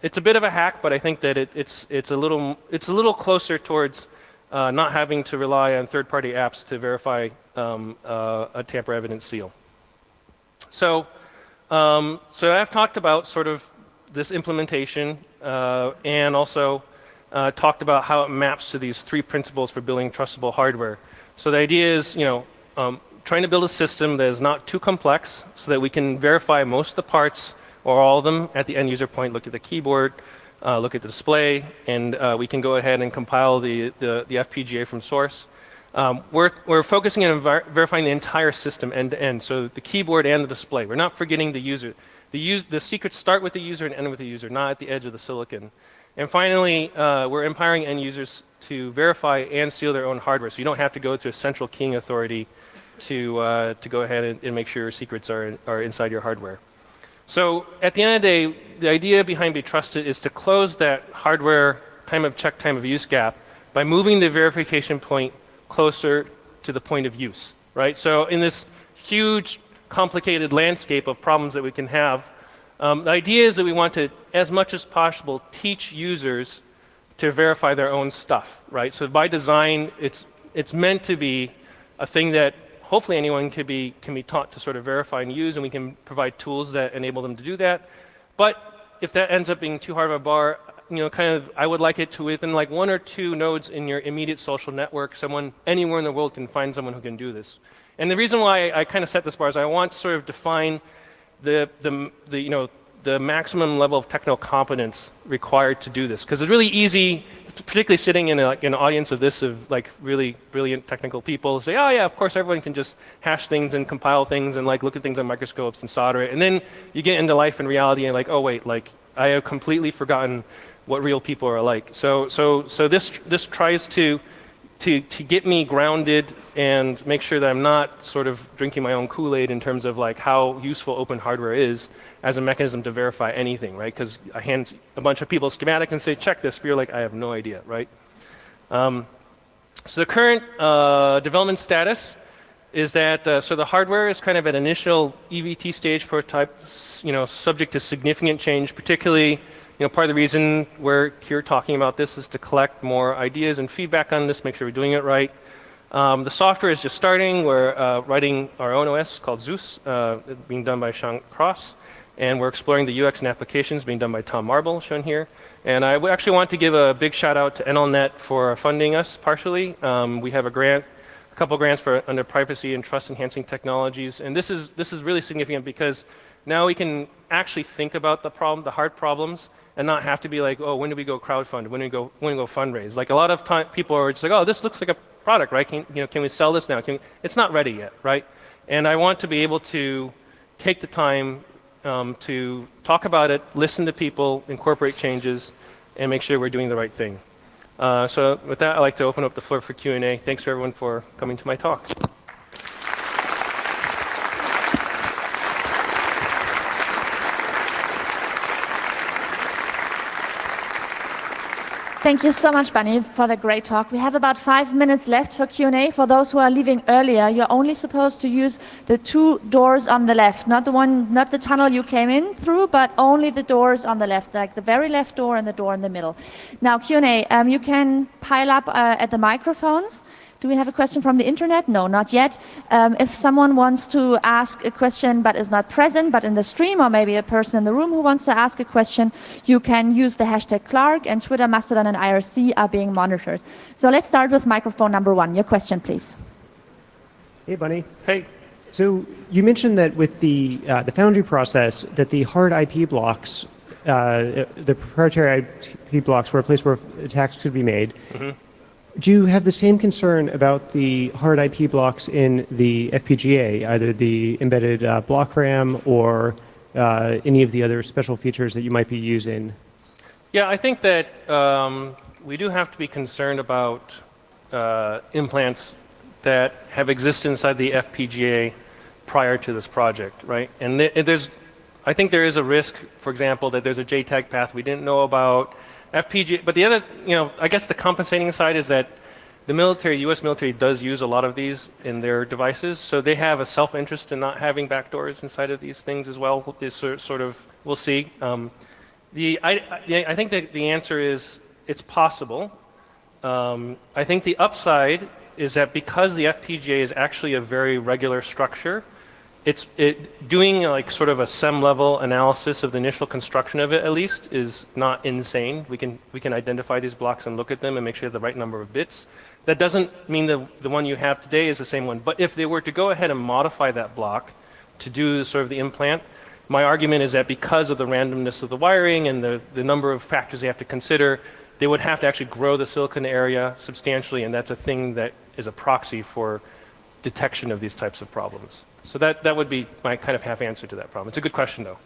it's a bit of a hack, but I think that it's a little closer towards not having to rely on third-party apps to verify a tamper evidence seal. So I've talked about sort of this implementation and also talked about how it maps to these three principles for building trustable hardware. So the idea is, trying to build a system that is not too complex so that we can verify most of the parts or all of them at the end user point, look at the keyboard, look at the display, and we can go ahead and compile the FPGA from source. We're focusing on verifying the entire system end to end, so the keyboard and the display. We're not forgetting the user. The secrets start with the user and end with the user, not at the edge of the silicon. And finally, we're empowering end users to verify and seal their own hardware, so you don't have to go to a central keying authority to go ahead and make sure your secrets are inside your hardware. So at the end of the day, the idea behind Be Trusted is to close that hardware time of check, time of use gap by moving the verification point closer to the point of use, right? So in this huge, complicated landscape of problems that we can have, the idea is that we want to, as much as possible, teach users to verify their own stuff, right? So by design, it's meant to be a thing that hopefully anyone can be taught to sort of verify and use, and we can provide tools that enable them to do that. But if that ends up being too hard of a bar, I would like it to within like 1 or 2 nodes in your immediate social network, someone anywhere in the world can find someone who can do this. And the reason why I kind of set this bar is I want to sort of define the maximum level of technical competence required to do this, because it's really easy, particularly sitting in an audience of like really brilliant technical people, say, oh yeah, of course everyone can just hash things and compile things and like look at things on microscopes and solder it, and then you get into life and reality and like, oh wait, like I have completely forgotten what real people are like. So this tries to get me grounded and make sure that I'm not sort of drinking my own Kool-Aid in terms of like how useful open hardware is as a mechanism to verify anything, right? Because I hand a bunch of people a schematic and say, check this, but you're like, I have no idea, right? So the current development status is that so the hardware is kind of at initial EVT stage prototype, subject to significant change, particularly part of the reason we're here talking about this is to collect more ideas and feedback on this, make sure we're doing it right. The software is just starting. We're writing our own OS called Zeus, being done by Sean Cross. And we're exploring the UX and applications being done by Tom Marble, shown here. And I actually want to give a big shout out to NLNet for funding us partially. We have a couple grants under privacy and trust enhancing technologies. And this is really significant because now we can actually think about the hard problems, and not have to be like, oh, when do we go crowdfund? When do we go fundraise? Like a lot of time, people are just like, oh, this looks like a product, right? Can we sell this now? It's not ready yet, right? And I want to be able to take the time to talk about it, listen to people, incorporate changes, and make sure we're doing the right thing. So with that, I'd like to open up the floor for Q&A. Thanks for everyone for coming to my talk. Thank you so much, Bunny, for the great talk. We have about 5 minutes left for Q&A. For those who are leaving earlier, you're only supposed to use the 2 doors on the left, not the tunnel you came in through, but only the doors on the left, like the very left door and the door in the middle. Now, Q&A, you can pile up at the microphones. Do we have a question from the internet? No, not yet. If someone wants to ask a question but is not present, but in the stream, or maybe a person in the room who wants to ask a question, you can use the hashtag Clark, and Twitter, Mastodon, and IRC are being monitored. So let's start with microphone number 1. Your question, please. Hey, Bunny. Hey. So you mentioned that with the Foundry process, that the hard IP blocks, the proprietary IP blocks, were a place where attacks could be made. Mm-hmm. Do you have the same concern about the hard IP blocks in the FPGA, either the embedded block RAM or any of the other special features that you might be using? Yeah, I think that we do have to be concerned about implants that have existed inside the FPGA prior to this project, right? And I think there is a risk, for example, that there's a JTAG path we didn't know about. FPGA, but the other, I guess the compensating side is that the military, U.S. military, does use a lot of these in their devices, so they have a self-interest in not having backdoors inside of these things as well. Is sort of, we'll see. I think that the answer is it's possible. I think the upside is that because the FPGA is actually a very regular structure, doing like sort of a SEM level analysis of the initial construction of it at least is not insane. We can identify these blocks and look at them and make sure the right number of bits. That doesn't mean the one you have today is the same one. But if they were to go ahead and modify that block to do sort of the implant, my argument is that because of the randomness of the wiring and the number of factors they have to consider, they would have to actually grow the silicon area substantially, and that's a thing that is a proxy for detection of these types of problems. So that would be my kind of half answer to that problem. It's a good question, though.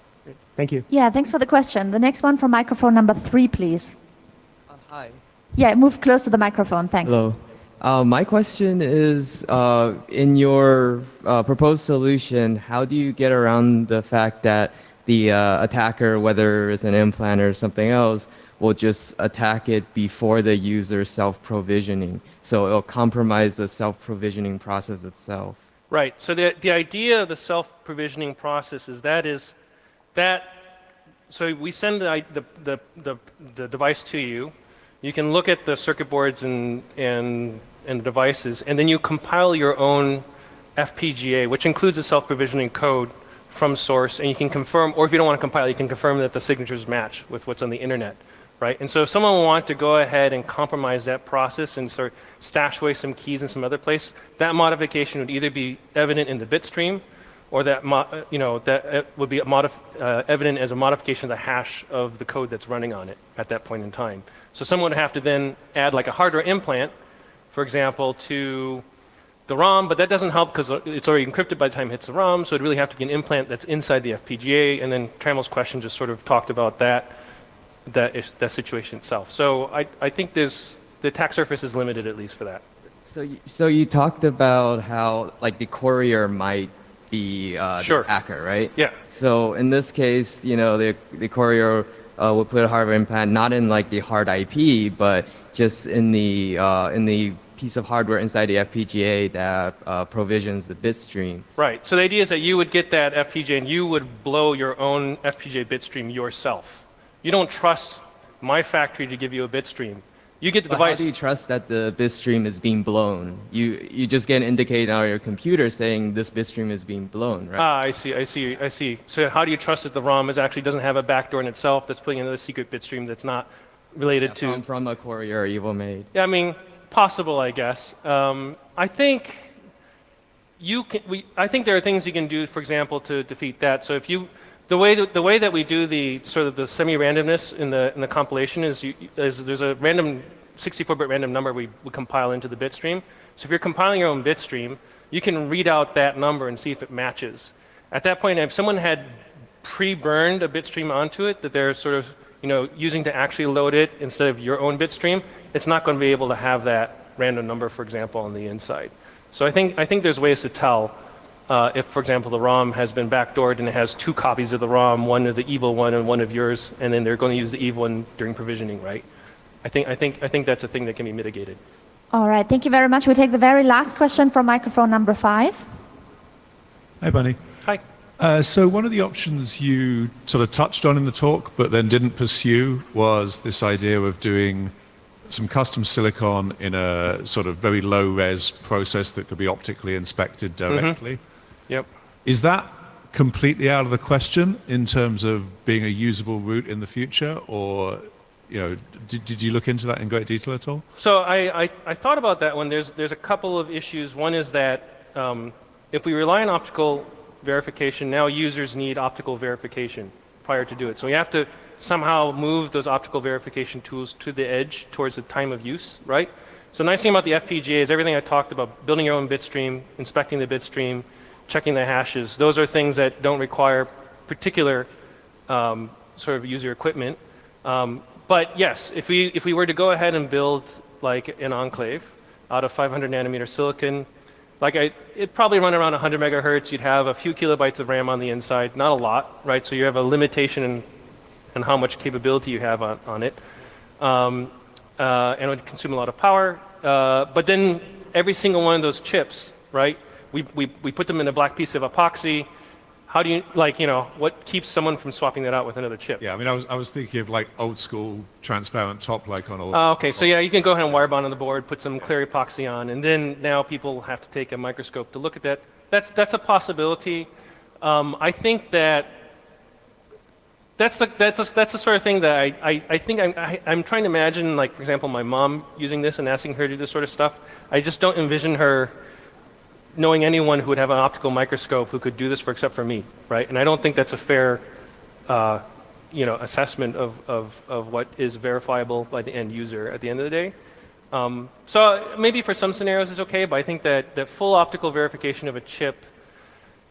Thank you. Yeah, thanks for the question. The next one from microphone number 3, please. Hi. Yeah, move close to the microphone. Thanks. Hello. My question is, in your proposed solution, how do you get around the fact that the attacker, whether it's an implant or something else, will just attack it before the user self-provisioning? So it'll compromise the self-provisioning process itself. Right. So the idea of the self-provisioning process is that so we send the device to you. You can look at the circuit boards and the devices, and then you compile your own FPGA, which includes a self-provisioning code from source, and you can confirm, or if you don't want to compile, you can confirm that the signatures match with what's on the internet, right? And so if someone will want to go ahead and compromise that process and sort of stash away some keys in some other place, that modification would either be evident in the bit stream, or that would be evident as a modification of the hash of the code that's running on it at that point in time. So someone would have to then add like a hardware implant, for example, to the ROM, but that doesn't help because it's already encrypted by the time it hits the ROM, so it'd really have to be an implant that's inside the FPGA, and then Trammell's question just sort of talked about that situation itself. So I think the attack surface is limited at least for that. So you talked about how like the courier might be Sure. the hacker, right? Yeah. So in this case, the courier will put a hardware implant not in like the hard IP, but just in the piece of hardware inside the FPGA that provisions the bit stream. Right. So the idea is that you would get that FPGA and you would blow your own FPGA bit stream yourself. You don't trust my factory to give you a bit stream. You get the But device. how do you trust that the bit stream is being blown? You just get an indicator on your computer saying this bit stream is being blown, right? Ah, I see. So how do you trust that the ROM actually doesn't have a backdoor in itself that's putting another secret bit stream that's not related to? From a courier evil made. Yeah, I mean, possible, I guess. I think I think there are things you can do, for example, to defeat that. So if the way that we do the sort of the semi-randomness in the compilation is there's a random 64-bit random number we compile into the bit stream. So if you're compiling your own bit stream, you can read out that number and see if it matches. At that point, if someone had pre-burned a bit stream onto it that they're sort of using to actually load it instead of your own bit stream, it's not going to be able to have that random number, for example, on the inside. So I think there's ways to tell if, for example, the ROM has been backdoored and it has 2 copies of the ROM, one of the evil one and one of yours, and then they're going to use the evil one during provisioning, right? I think that's a thing that can be mitigated. All right, thank you very much. We take the very last question from microphone number 5. Hi, Bunny. Hi. So one of the options you sort of touched on in the talk, but then didn't pursue, was this idea of doing some custom silicon in a sort of very low-res process that could be optically inspected directly. Yep. Is that completely out of the question in terms of being a usable route in the future, or did you look into that in great detail at all? So I thought about that one. There's a couple of issues. One is that if we rely on optical verification, now users need optical verification prior to do it. So we have to somehow move those optical verification tools to the edge towards the time of use, right? So the nice thing about the FPGA is everything I talked about, building your own bit stream, inspecting the bit stream, checking the hashes. Those are things that don't require particular sort of user equipment. But yes, if we were to go ahead and build like an enclave out of 500 nanometer silicon, it'd probably run around 100 megahertz. You'd have a few kilobytes of RAM on the inside, not a lot, right? So you have a limitation in how much capability you have on it, and it would consume a lot of power. But then every single one of those chips, right? We put them in a black piece of epoxy. How do you what keeps someone from swapping that out with another chip? Yeah, I mean, I was thinking of like old school transparent top, like on all. Okay, so yeah, you can go ahead and wire bond on the board, put some clear epoxy on, and then now people have to take a microscope to look at that. That's a possibility. I think that's the sort of thing that I think I'm trying to imagine, like, for example, my mom using this and asking her to do this sort of stuff. I just don't envision her knowing anyone who would have an optical microscope who could do this except for me, right? And I don't think that's a fair assessment of what is verifiable by the end user at the end of the day. So maybe for some scenarios it's okay, but I think that full optical verification of a chip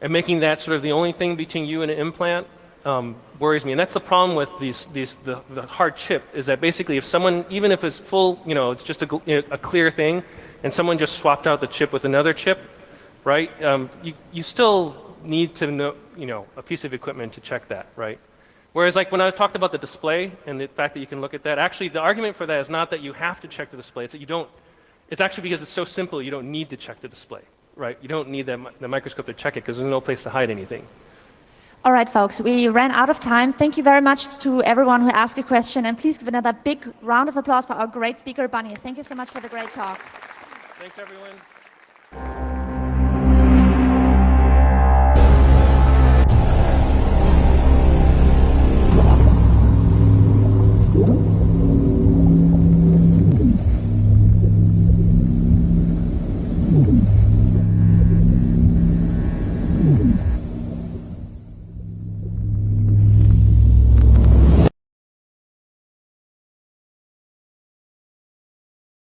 and making that sort of the only thing between you and an implant worries me, and that's the problem with the hard chip, is that basically if someone, even if it's full, it's just a clear thing, and someone just swapped out the chip with another chip, right? You still need to know, a piece of equipment to check that, right? Whereas like when I talked about the display and the fact that you can look at that, actually the argument for that is not that you have to check the display, it's that you don't, it's actually because it's so simple you don't need to check the display, right? You don't need the microscope to check it because there's no place to hide anything. All right, folks, we ran out of time. Thank you very much to everyone who asked a question, and please give another big round of applause for our great speaker, Bunny. Thank you so much for the great talk. Thanks, everyone.